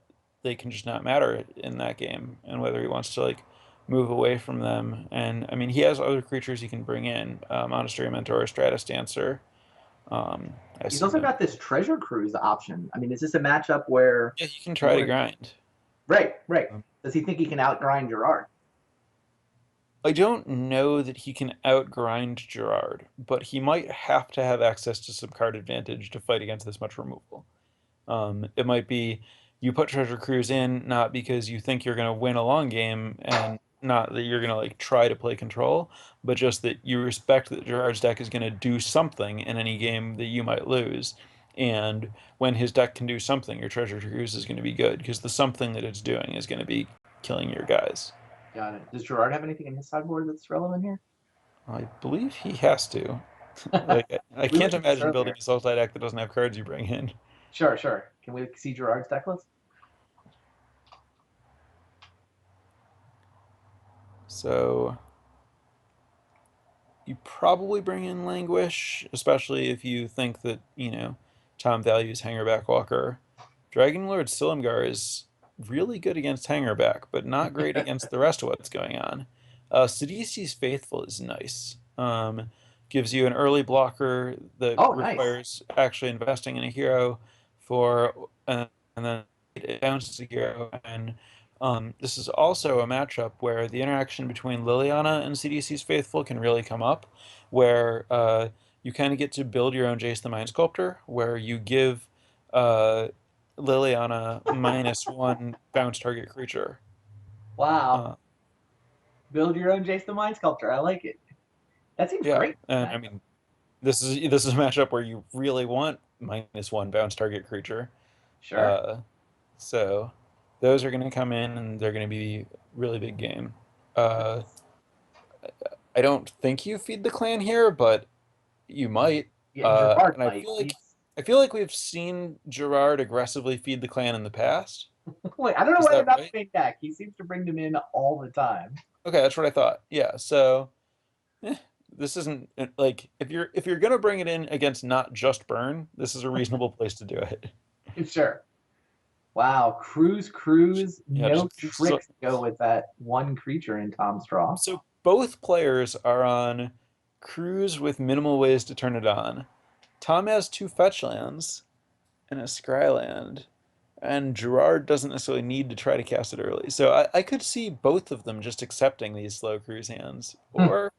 they can just not matter in that game, and whether he wants to like move away from them. And I mean, he has other creatures he can bring in, Monastery Mentor, Stratus Dancer. I He's assume also that. got this treasure cruise option. I mean, is this a matchup where Yeah, he can you try to want to? grind. Right, right. Um, Does he think he can outgrind Gerard? I don't know that he can outgrind Gerard, but he might have to have access to some card advantage to fight against this much removal. It might be you put Treasure Cruise in not because you think you're going to win a long game and not that you're going to like try to play control, but just that you respect that Gerard's deck is going to do something in any game that you might lose. And when his deck can do something, your Treasure Cruise is going to be good because the something that it's doing is going to be killing your guys. Got it. Does Gerard have anything in his sideboard that's relevant here? I believe he has to. Like, I We can't looked at this imagine building earlier. a Sultai deck that doesn't have cards you bring in. Sure, sure. Can we see Gerard's deck list? So, you probably bring in Languish, especially if you think that, Tom values Hangerback Walker. Dragon Lord Silumgar is really good against Hangerback, but not great against the rest of what's going on. Sidisi's Faithful is nice. Gives you an early blocker that Oh, nice. requires actually investing in a hero and then it bounces a hero. And this is also a matchup where the interaction between Liliana and CDC's Faithful can really come up, where you kind of get to build your own Jace the Mind Sculptor, where you give uh, Liliana -1 bounce target creature. Wow. Uh, Build your own Jace the Mind Sculptor. I like it. That seems yeah, great. and I mean this is a matchup where you really want -1 bounce target creature. Sure. Uh, so those are going to come in and they're going to be really big game. Uh, Nice. I don't think you feed the clan here, but you might. Yeah, Gerard And I might. feel like He's I feel like we've seen Gerard aggressively feed the clan in the past. wait, I don't know Is why they're that not right? the main deck. He seems to bring them in all the time. Okay, that's what I thought. Yeah, so this isn't like if you're gonna bring it in against not just burn, this is a reasonable place to do it. Sure. Wow. Cruise. Yeah, No tricks to go with that one creature in Tom's draw. so both players are on cruise with minimal ways to turn it on. Tom has 2 fetch lands and a Scryland, and Gerard doesn't necessarily need to try to cast it early. So I could see both of them just accepting these slow cruise hands. Hmm. Or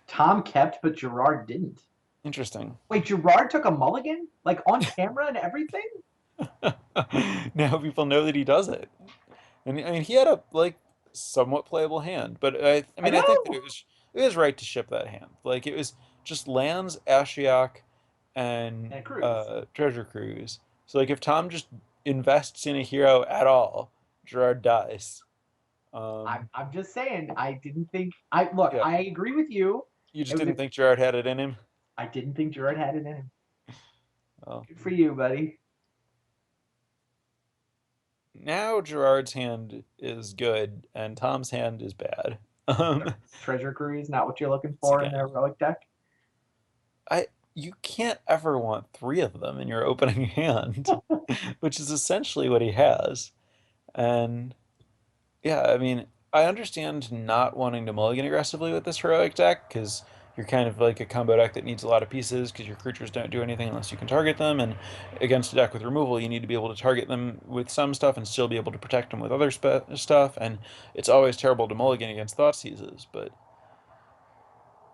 Tom kept, but Gerard didn't. interesting. Wait, Gerard took a mulligan? Like on camera and everything? Now people know that he does it. And I mean he had a somewhat playable hand, but I I mean I think that know. it was right to ship that hand. Like it was just lands, Ashiok, and And Cruise. Treasure Cruise. So like if Tom just invests in a hero at all, Gerard dies. I'm Um, I'm just saying, I didn't think I look, yeah, I agree with you. you It just was a didn't think Gerard had it in him. I didn't think Gerard had it in him. Well, Good for you, buddy. now Gerard's hand is good and Tom's hand is bad. Um, Treasure Cruise, not what you're looking it's for in the again, heroic deck. I you can't ever want 3 of them in your opening hand, which is essentially what he has. And yeah, I mean, I understand not wanting to mulligan aggressively with this heroic deck because you're kind of like a combo deck that needs a lot of pieces because your creatures don't do anything unless you can target them. And against a deck with removal, you need to be able to target them with some stuff and still be able to protect them with other stuff. And it's always terrible to mulligan against Thoughtseizes, but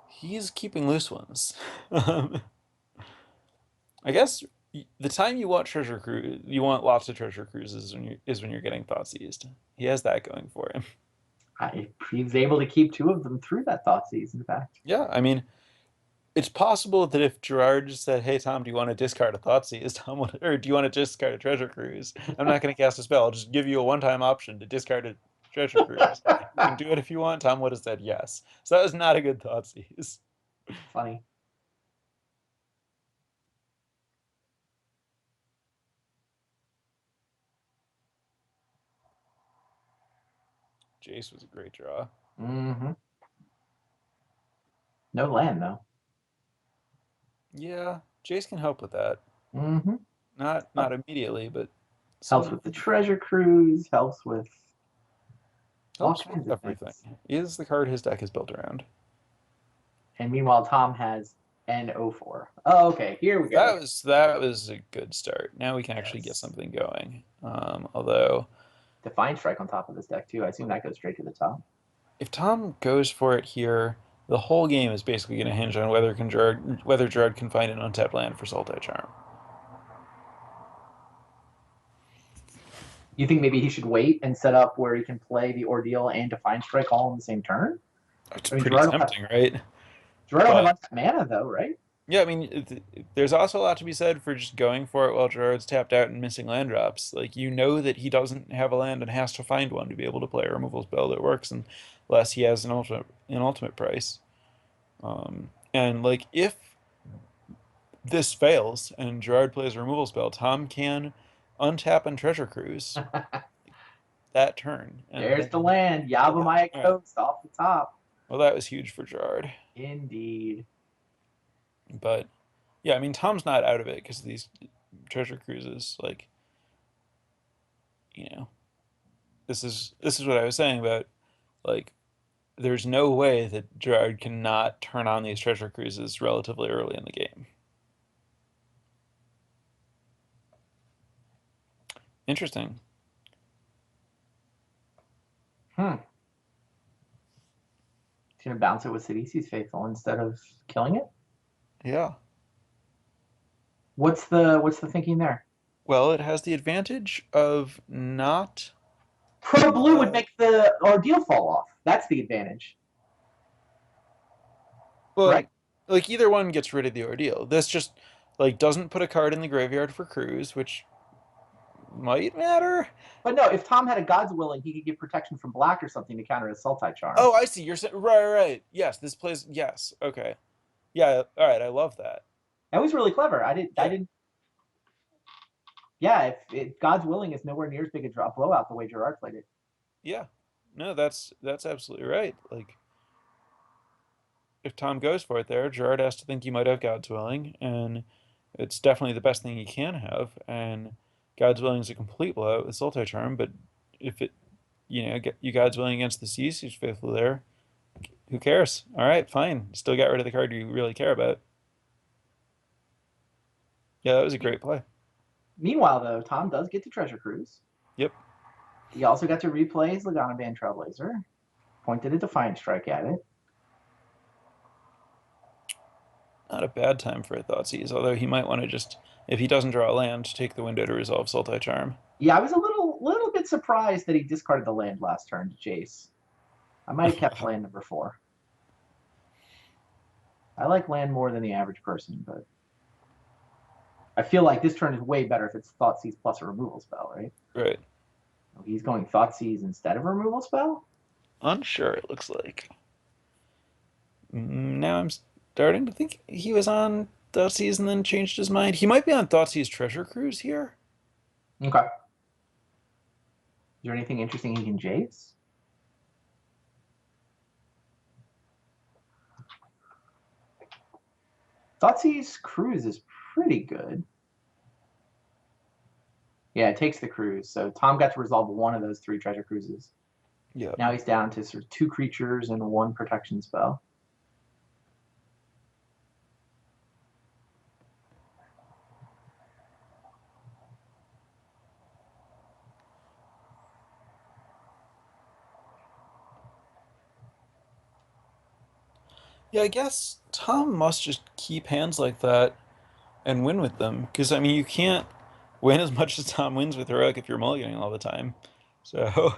he's keeping loose ones. I guess the time you want treasure cruise, you want lots of treasure cruises when you're getting Thoughtseized. He has that going for him. He was able to keep 2 of them through that thought season, in fact. Yeah, I mean, it's possible that if Gerard just said, "Hey Tom, do you want to discard a Thoughtseize? Tom, or do you want to discard a Treasure Cruise? I'm not going to cast a spell. I'll just give you a one-time option to discard a Treasure Cruise. You can do it if you want." Tom would have said yes. So that was not a good Thoughtseize. Funny. Jace was a great draw. Mm-hmm. No land though. Yeah, Jace can help with that. Mm-hmm. Not immediately, but Helps soon. with the treasure cruise, helps with all Helps with kinds of everything. things. Is the card his deck is built around. And meanwhile, Tom has N04. Oh, okay. Here we go. That was a good start. Now we can actually get Yes. something going. Although Defiant Strike on top of this deck too. I assume that goes straight to the top. if Tom goes for it here, the whole game is basically going to hinge on whether Gerard can find an untapped land for Sultai Charm. You think maybe he should wait and set up where he can play the Ordeal and Defiant Strike all in the same turn? It's I mean, pretty tempting, right? Gerard will have But untapped mana though, right? yeah, I mean, there's also a lot to be said for just going for it while Gerard's tapped out and missing land drops. Like, you know that he doesn't have a land and has to find one to be able to play a removal spell that works unless he has an ultimate price. And like, if this fails and Gerard plays a removal spell, Tom can untap and Treasure Cruise that turn, and There's then the land. kill him. Yavimaya All right. Coast off the top. Well, that was huge for Gerard. Indeed. But yeah, I mean, Tom's not out of it because of these treasure cruises. Like, you know, this is what I was saying about like there's no way that Gerard cannot turn on these treasure cruises relatively early in the game. Interesting. Hmm. He's gonna bounce it with Sidisi's Faithful instead of killing it. Yeah. What's the thinking there? Well, it has the advantage of not. Pro blue would make the ordeal fall off. That's the advantage, right? Well, like either one gets rid of the ordeal. This just like doesn't put a card in the graveyard for Cruz, which might matter. But no, if Tom had a God's Willing, he could give protection from black or something to counter his Sultai charm. Oh, I see. You're saying right, right. Yes, this plays. Yes. Okay. Yeah. All right. I love that. That was really clever. I Yeah. didn't. Yeah, if God's Willing is nowhere near as big a drop blowout the way Gerard played it. Yeah. No, that's absolutely right. Like if Tom goes for it there, Gerard has to think you might have God's Willing, and it's definitely the best thing he can have. And God's Willing is a complete blowout with Sultai Charm, but if it, get you God's Willing against the Seas, who's faithful there, who cares? All right, fine. Still got rid of the card you really care about. Yeah, that was a great play. Meanwhile, though, Tom does get to Treasure Cruise. Yep. He also got to replay his Lagana Band Trailblazer, pointed a Defiant Strike at it. Not a bad time for a Thoughtseize, although he might want to just, if he doesn't draw a land, take the window to resolve Sultai Charm. Yeah, I was a little bit surprised that he discarded the land last turn to chase. I might have kept land number 4. I like land more than the average person, but I feel like this turn is way better if it's Thoughtseize plus a removal spell, right? Right. He's going Thoughtseize instead of a removal spell? Unsure, it looks like. Now I'm starting to think he was on Thoughtseize and then changed his mind. He might be on Thoughtseize Treasure Cruise here. Okay. Is there anything interesting he can chase? Thoughtseize Cruise is pretty good. Yeah, it takes the cruise. So Tom got to resolve one of those 3 treasure cruises. Yeah. Now he's down to sort of 2 creatures and 1 protection spell. Yeah, I guess Tom must just keep hands like that and win with them. Because, I mean, you can't win as much as Tom wins with Heroic if you're mulliganing all the time. So,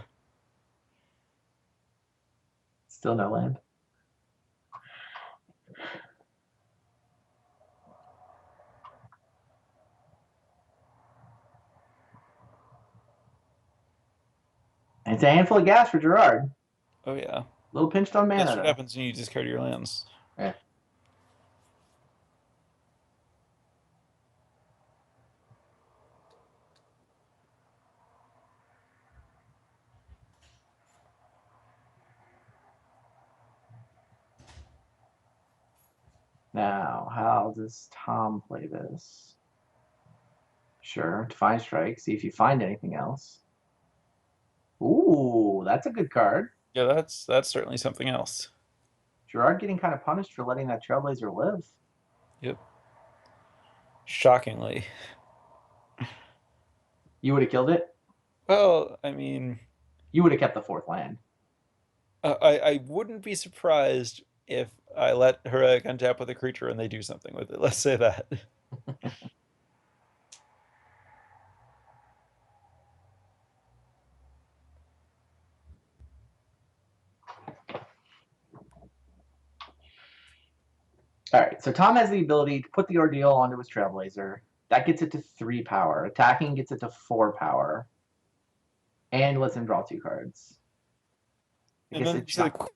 Still no land. And it's a handful of gas for Gerard. oh yeah. A little pinched on mana, That's what though. happens when you discard your lands. Yeah. Now, how does Tom play this? Sure, Defiant Strike. See if you find anything else. Ooh, that's a good card. Yeah, that's certainly something else. Gerard getting kind of punished for letting that Trailblazer live. Yep. Shockingly. You would have killed it? Well, I mean, You would have kept the 4th land. I wouldn't be surprised if I let Heroic untap with a creature and they do something with it. Let's say that. All right, so Tom has the ability to put the Ordeal onto his Trailblazer. That gets it to 3 power. Attacking gets it to 4 power. And lets him draw 2 cards. And then so the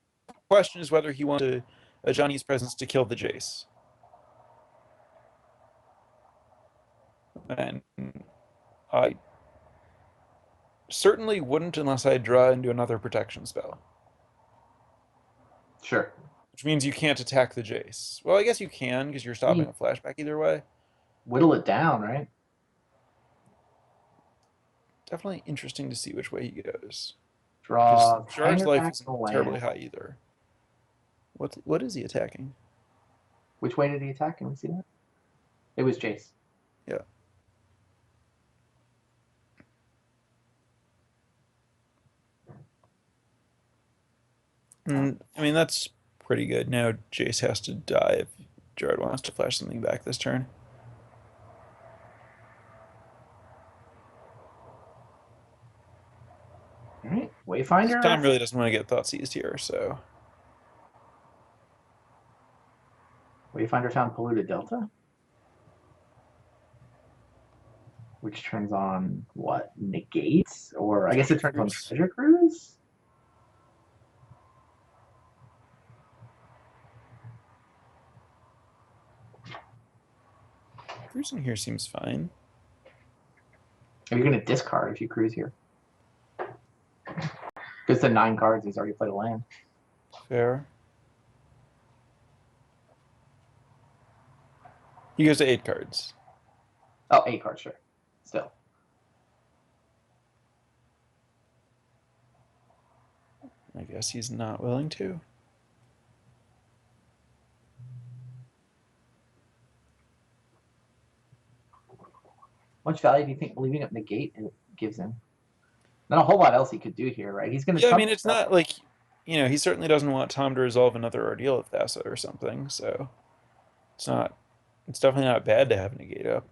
question is whether he wants a Johnny's presence to kill the Jace. And I certainly wouldn't unless I draw into another protection spell. Sure. which means you can't attack the Jace. Well, I guess you can because you're stopping You a flashback either way. whittle it down, right? Definitely interesting to see which way he goes. Because Draw Gerard's hanger life back isn't and terribly land. high either. What is he attacking? Which way did he attack? Can we see that? It was Jace. Yeah. I mean, that's pretty good. Now Jace has to die if Gerard wants to flash something back this turn. All right. Wayfinder. Tom really doesn't want to get thought seized here, so Wayfinder found polluted delta, which turns on what? Negates? Or I guess it Treasure turns on Cruise. treasure cruise? Cruising here seems fine. Are you going to discard if you cruise here? Because the 9 cards, he's already played a land. Fair. He goes to 8 cards. Oh, 8 cards, sure. Still. I guess he's not willing to. How much value do you think leaving up negate gives him? Not a whole lot else he could do here, right? He's going to Yeah, I chump mean, it's stuff. not like, he certainly doesn't want Tom to resolve another ordeal of Thassa or something, so it's definitely not bad to have negate up.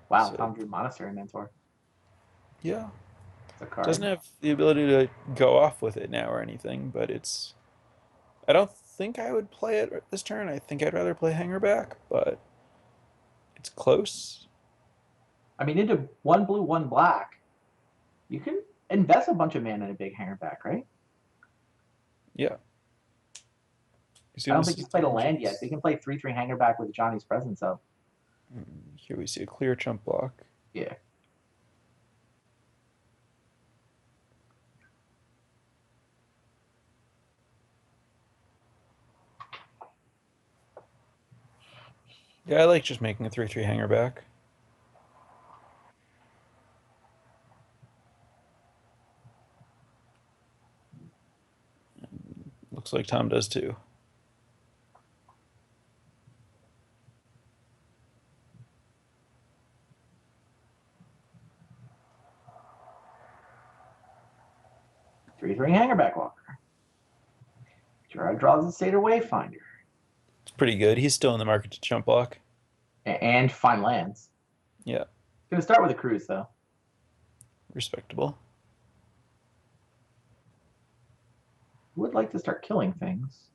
Wow, So, Tom drew Monastery Mentor. yeah. It's a card. Doesn't have the ability to go off with it now or anything, but I don't think I would play it this turn. I think I'd rather play Hanger back, but it's close. I mean, into 1 blue, 1 black, you can invest a bunch of mana in a big hanger back, right? Yeah. I don't think he's played a land yet. He can play 3/3 hanger back with Johnny's presence up. Here we see a clear chump block. Yeah. Yeah, I like just making a 3/3 hanger back. Looks like Tom does too. Three hanger back walker. Gerard draws a Seder Wayfinder. It's pretty good. He's still in the market to chump block. And find lands. Yeah. Gonna start with a cruise though. Respectable. Would like to start killing things.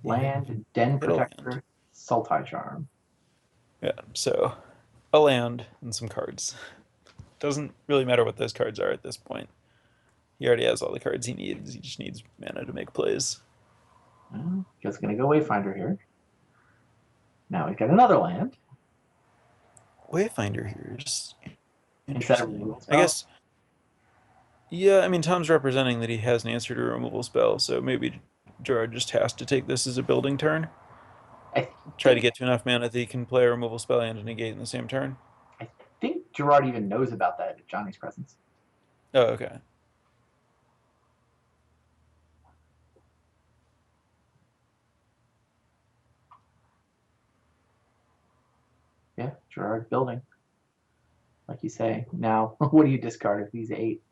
Land, Den Protector, Sultai Charm. Yeah, so a land and some cards. Doesn't really matter what those cards are at this point. He already has all the cards he needs. He just needs mana to make plays. Just gonna go Wayfinder here. Now we've got another land. Wayfinder here, just Instead of interesting. removal I guess. Yeah, I mean, Tom's representing that he has an answer to a removal spell, so maybe Gerard just has to take this as a building turn. Try to get to enough mana that he can play a removal spell and a negate in the same turn. I think Gerard even knows about that at Johnny's presence. Oh, okay. Yeah, Gerard building. Like you say. Now, what do you discard if he's 8?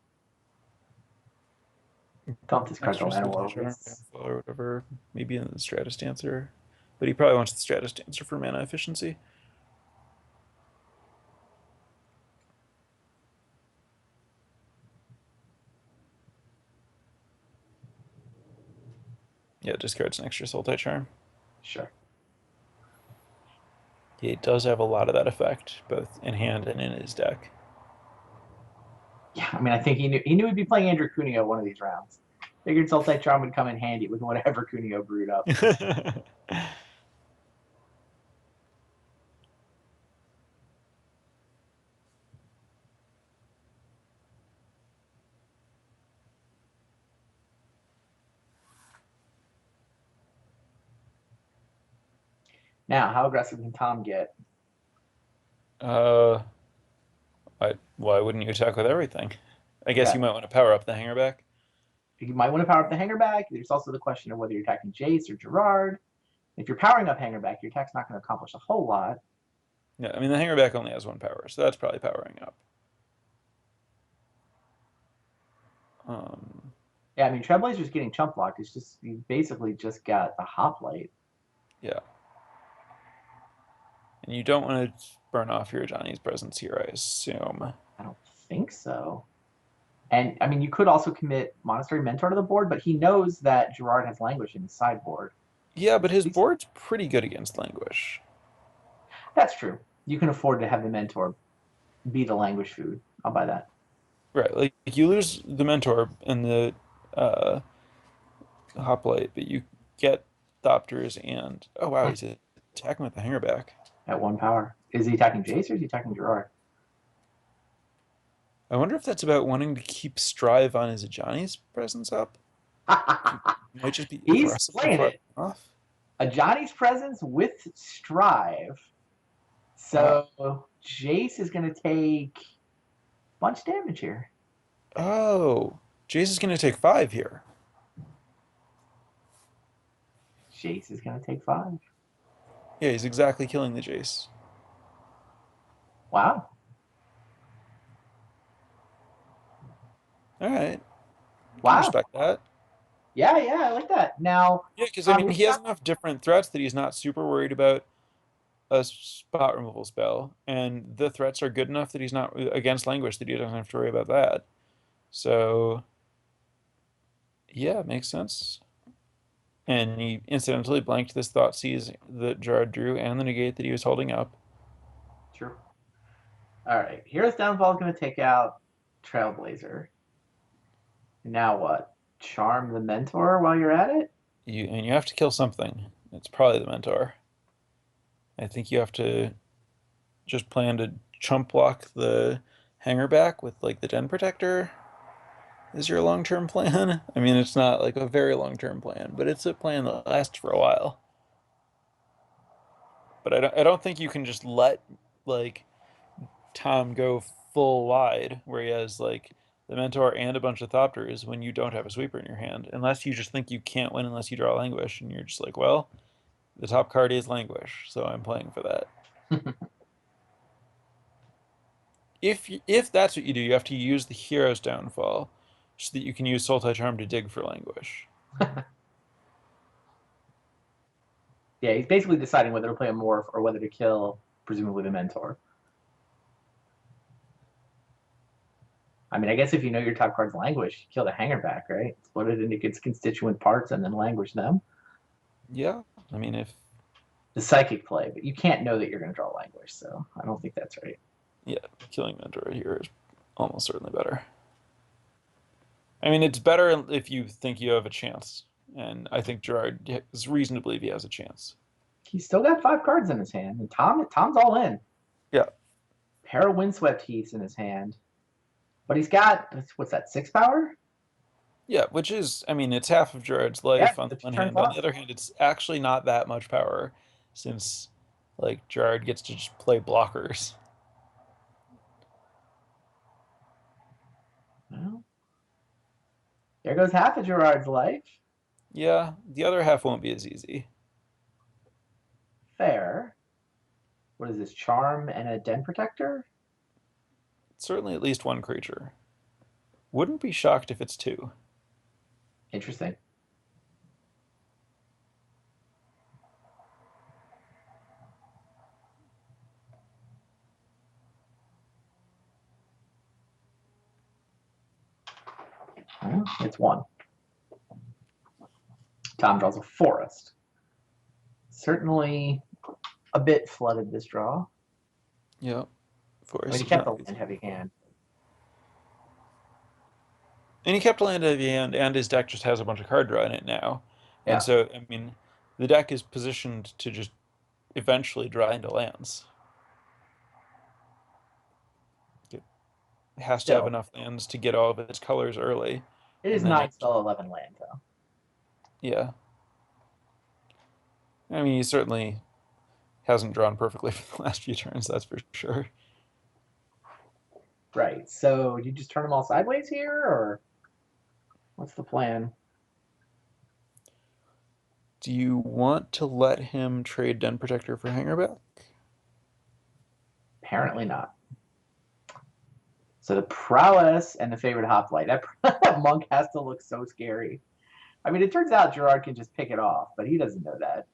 Don't discard the land Or whatever. Maybe in the Stratus Dancer. But he probably wants the Stratus Dancer for mana efficiency. Yeah, discards an extra Sultai Charm. Sure. He does have a lot of that effect, both in hand and in his deck. Yeah, I mean, I think he knew he'd be playing Andrew Cuneo one of these rounds. Figured Sultai Charm would come in handy with whatever Cuneo brewed up. Now, how aggressive can Tom get? Uh, why wouldn't you attack with everything? I guess Yeah, you might want to power up the hangerback. you might want to power up the hanger back. There's also the question of whether you're attacking Jace or Gerard. If you're powering up hanger back, your attack's not going to accomplish a whole lot. Yeah, I mean the hangerback only has one power, so that's probably powering up. Um, Yeah, I mean, Trailblazer's getting chump blocked. It's just, you basically just got the hoplite. yeah, and you don't want to burn off your Johnny's presence here, I assume. I don't think so. And I mean, you could also commit Monastery Mentor to the board, but he knows that Gerard has Languish in his sideboard. Yeah, but So at his least board's pretty good against Languish. that's true. You can afford to have the Mentor be the Languish food. I'll buy that. Right, like you lose the mentor and the uh, hoplite, but you get Thopters and oh wow, he's attacking with the hangerback. At one power. Is he attacking Jace or is he attacking Gerard? I wonder if that's about wanting to keep Strive on his Ajani's presence up. He might just be He's aggressively playing far it. off. A Johnny's presence with Strive. Wow. So Jace is going to take a bunch of damage here. Oh, Jace is going to take 5 here. Jace is going to take 5. Yeah, he's exactly killing the Jace. Wow. All right, can Wow. respect that. Yeah, yeah, I like that. Now, Yeah, because I mean, he's he has got enough different threats that he's not super worried about a spot removal spell, and the threats are good enough that he's not against languish that he doesn't have to worry about that. So yeah, it makes sense. And he incidentally blanked this thought seize that Gerard drew and the negate that he was holding up. true. All right. Hero's Downfall is going to take out Trailblazer. Now what? Charm the Mentor while you're at it? You have to kill something. It's probably the mentor. I think you have to just plan to chump block the hanger back with like the den protector is your long-term plan. I mean, it's not like a very long-term plan, but it's a plan that lasts for a while. But I don't think you can just let like Tom go full wide where he has like the mentor and a bunch of thopters when you don't have a sweeper in your hand, unless you just think you can't win unless you draw languish, and you're just like, well, the top card is languish, so I'm playing for that. If that's what you do, you have to use the hero's downfall so that you can use Sultai Charm to dig for languish. Yeah, he's basically deciding whether to play a Morph or whether to kill, presumably, the Mentor. I mean, I guess if you know your top card's Languish, kill the Hanger back, right? Split it into its constituent parts and then Languish them. Yeah, I mean if The Psychic play, but you can't know that you're going to draw Languish, so I don't think that's right. yeah, killing mentor here is almost certainly better. I mean, it's better if you think you have a chance, and I think Gerard is reason to believe he has a chance. He's still got 5 cards in his hand, and Tom's all in. Yeah. Pair of Windswept Heaths in his hand. But he's got, what's that, 6 power? Yeah, which is, I mean, it's half of Gerard's Yeah, life on the it's one turn hand. On cost. the other hand, it's actually not that much power since, like, Gerard gets to just play blockers. Well, there goes half of Gerard's life. Yeah, the other half won't be as easy. Fair. What is this, Charm and a Den Protector? Certainly at least one creature. Wouldn't be shocked if it's 2. Interesting. Well, it's 1. Tom draws a Forest. Certainly a bit flooded this draw. Yeah, I mean, Forest he is kept not a easy. land heavy hand. And he kept land at the end, and his deck just has a bunch of card draw in it now. And Yeah. so, I mean, the deck is positioned to just eventually draw into lands. It has to have Still, enough lands to get all of its colors early, it is and then 9 it, spell 11 land, though. yeah. I mean, he certainly hasn't drawn perfectly for the last few turns, that's for sure. Right. So you just turn them all sideways here, or what's the plan? Do you want to let him trade Den Protector for Hangerback? Apparently not. So the prowess and the favorite hoplite. That monk has to look so scary. I mean, it turns out Gerard can just pick it off, but he doesn't know that.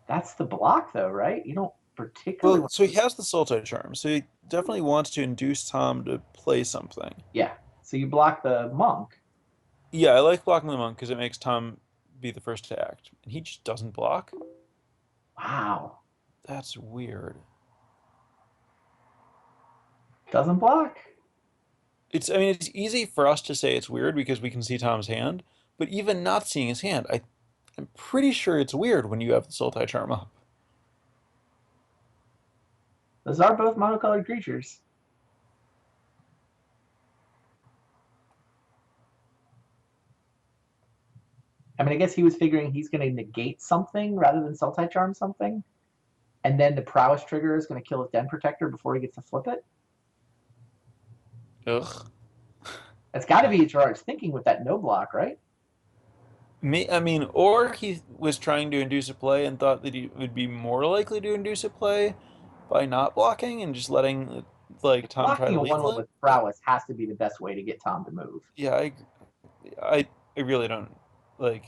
That's the block, though, right? You don't particularly Well, want. so he has the Sultai charm, so he definitely wants to induce Tom to play something. Yeah. So you block the monk. Yeah, I like blocking the monk because it makes Tom be the first to act. And he just doesn't block? Wow. That's weird. Doesn't block. I mean, it's easy for us to say it's weird because we can see Tom's hand, but even not seeing his hand, I'm pretty sure it's weird when you have the Sultai charm up. Those are both monocolored creatures. I mean, I guess he was figuring he's going to negate something rather than Sultai Charm something. And then the prowess trigger is going to kill his Den Protector before he gets to flip it. Ugh. That's got to be Gerard's thinking with that no block, right? I mean, or he was trying to induce a play and thought that he would be more likely to induce a play by not blocking and just letting like Tom try Blocking to a 1/1 lethal it. with prowess has to be the best way to get Tom to move. Yeah, I really don't like.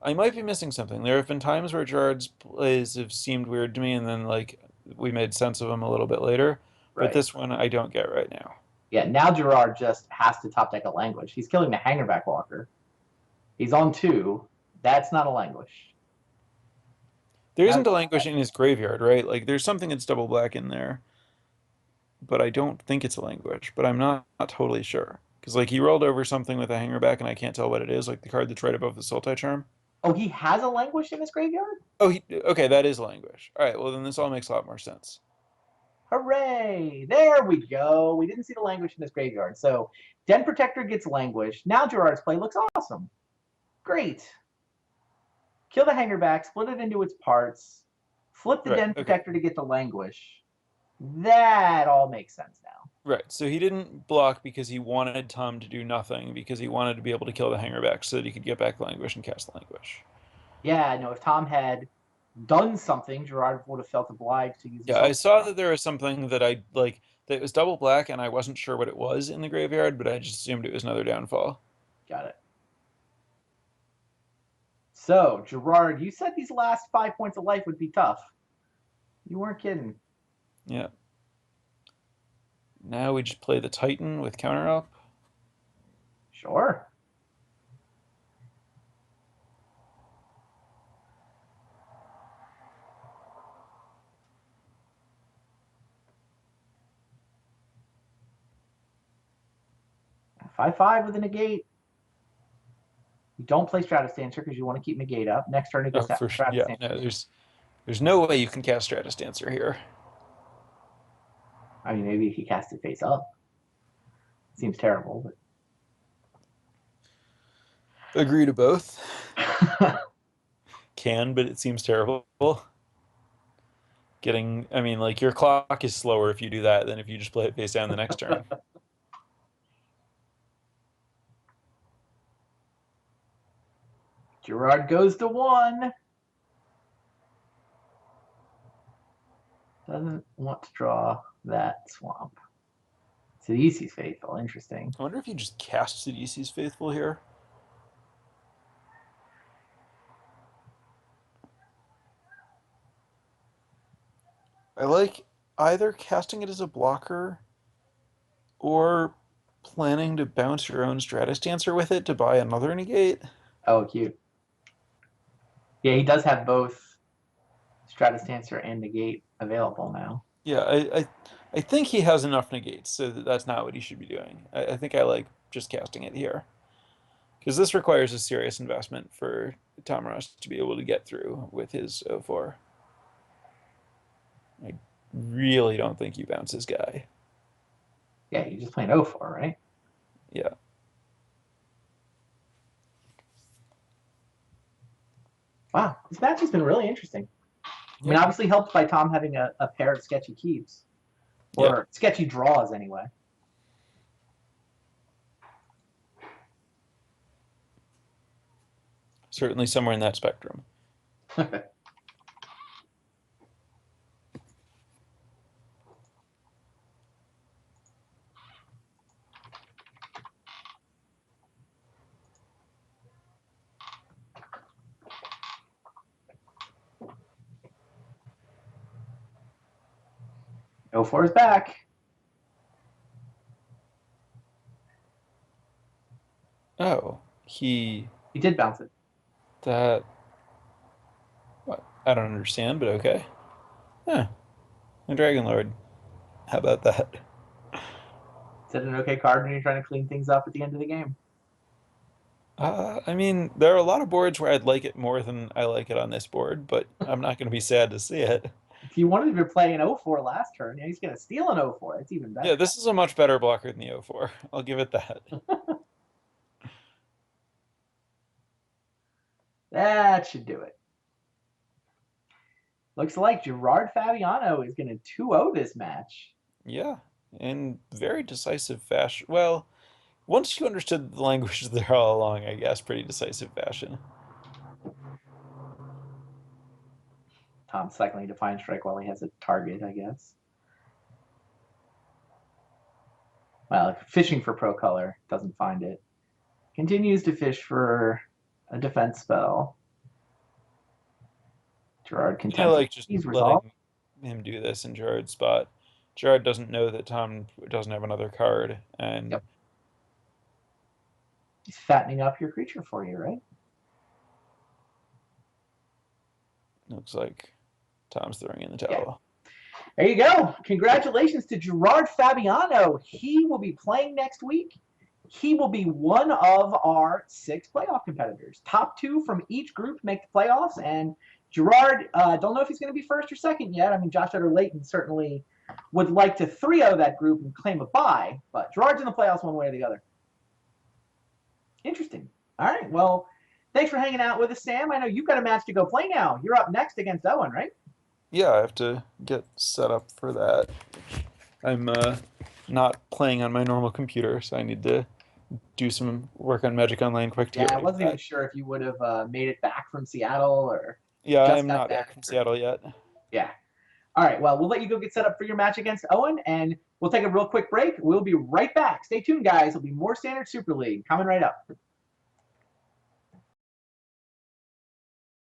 I might be missing something. There have been times where Gerard's plays have seemed weird to me, and then like we made sense of them a little bit later. But Right. this one I don't get right now. Yeah, now Gerard just has to top deck a language. He's killing the Hangerback Walker. He's on 2. That's not a languish. There Now, isn't a languish in his graveyard, right? Like there's something that's double black in there, but I don't think it's a languish. But I'm not totally sure because like he rolled over something with a hanger back, and I can't tell what it is. Like the card that's right above the Sultai charm. oh, he has a languish in his graveyard? Oh, okay, that is a languish. All right, well then this all makes a lot more sense. Hooray! There we go. We didn't see the languish in his graveyard. So Den Protector gets languish. Now Gerard's play looks awesome. Great. Kill the Hangerback, split it into its parts, flip the Right. Den Okay. Protector to get the languish. That all makes sense now. Right. So he didn't block because he wanted Tom to do nothing because he wanted to be able to kill the hangerback so that he could get back Languish and cast Languish. Yeah, no, if Tom had done something, Gerard would have felt obliged to use the Yeah, I Sultai saw Charm. that there was something that I like that was double black and I wasn't sure what it was in the graveyard, but I just assumed it was another downfall. Got it. So, Gerard, you said these last 5 points of life would be tough. You weren't kidding. Yeah. Now we just play the Titan with counter up. Sure. Five five with a negate. You don't play Stratus Dancer because you want to keep negate up. Next turn, it Oh, goes to for sure. Stratus Yeah. Dancer. No, there's no way you can cast Stratus Dancer here. I mean, maybe if you cast it face up. Seems terrible, Agree to both. but Can, but it seems terrible. I mean, like your clock is slower if you do that than if you just play it face down the next turn. Gerard goes to 1. Doesn't want to draw that swamp. Sidisi's Faithful. Interesting. I wonder if you just cast Sidisi's Faithful here. I like either casting it as a blocker or planning to bounce your own Stratus Dancer with it to buy another negate. Oh, cute. Yeah, he does have both Stratus Dancer and Negate available now. Yeah, I think he has enough negates, so that's not what he should be doing. I think I like just casting it here. Because this requires a serious investment for Tamaras to be able to get through with his 04. I really don't think you bounce this guy. Yeah, you're just playing 0-4, right? Yeah. Wow, this match has been really interesting. I mean, Yeah. obviously helped by Tom having a pair of sketchy keeps. Yep. Or sketchy draws, anyway. Certainly somewhere in that spectrum. Go for his back. Oh, he Did bounce it. that what? I don't understand, but okay. Yeah, a Dragon Lord. How about that? Is it an okay card when you're trying to clean things up at the end of the game? I mean, there are a lot of boards where I'd like it more than I like it on this board, but I'm not going to be sad to see it. If you wanted to play an 0-4 last turn, he's going to steal an 0-4. It's even Yeah, better. this is a much better blocker than the O4. I'll give it that. That should do it. Looks like Gerard Fabiano is going to 2-0 this match. Yeah, in very decisive fashion. Well, once you understood the language there all along, I guess, pretty decisive fashion. Tom cycling Defiant Strike while he has a target, I guess. Well, fishing for Pro Color, doesn't find it. Continues to fish for a defense spell. Gerard I contends like just he's resolved. letting him do this in Gerard's spot. Gerard doesn't know that Tom doesn't have another card, and Yep. He's fattening up your creature for you, right? looks like Tom's throwing in the towel. There you go. Congratulations to Gerard Fabiano. He will be playing next week. He will be one of our 6 playoff competitors. Top 2 from each group make the playoffs, and Gerard, don't know if he's going to be first or second yet. I mean, Josh Utter-Layton certainly would like to 3-0 that group and claim a bye, but Gerard's in the playoffs one way or the other. Interesting. All right, well, thanks for hanging out with us, Sam. I know you've got a match to go play now. You're up next against Owen, right? Yeah, I have to get set up for that. I'm not playing on my normal computer, so I need to do some work on Magic Online quick to get Yeah, I ready for wasn't even that. sure if you would have made it back from Seattle or Yeah, just I'm got not back back. from Seattle yet. Yeah. All right, well, we'll let you go get set up for your match against Owen, and we'll take a real quick break. We'll be right back. Stay tuned, guys. There'll be more Standard Super League coming right up.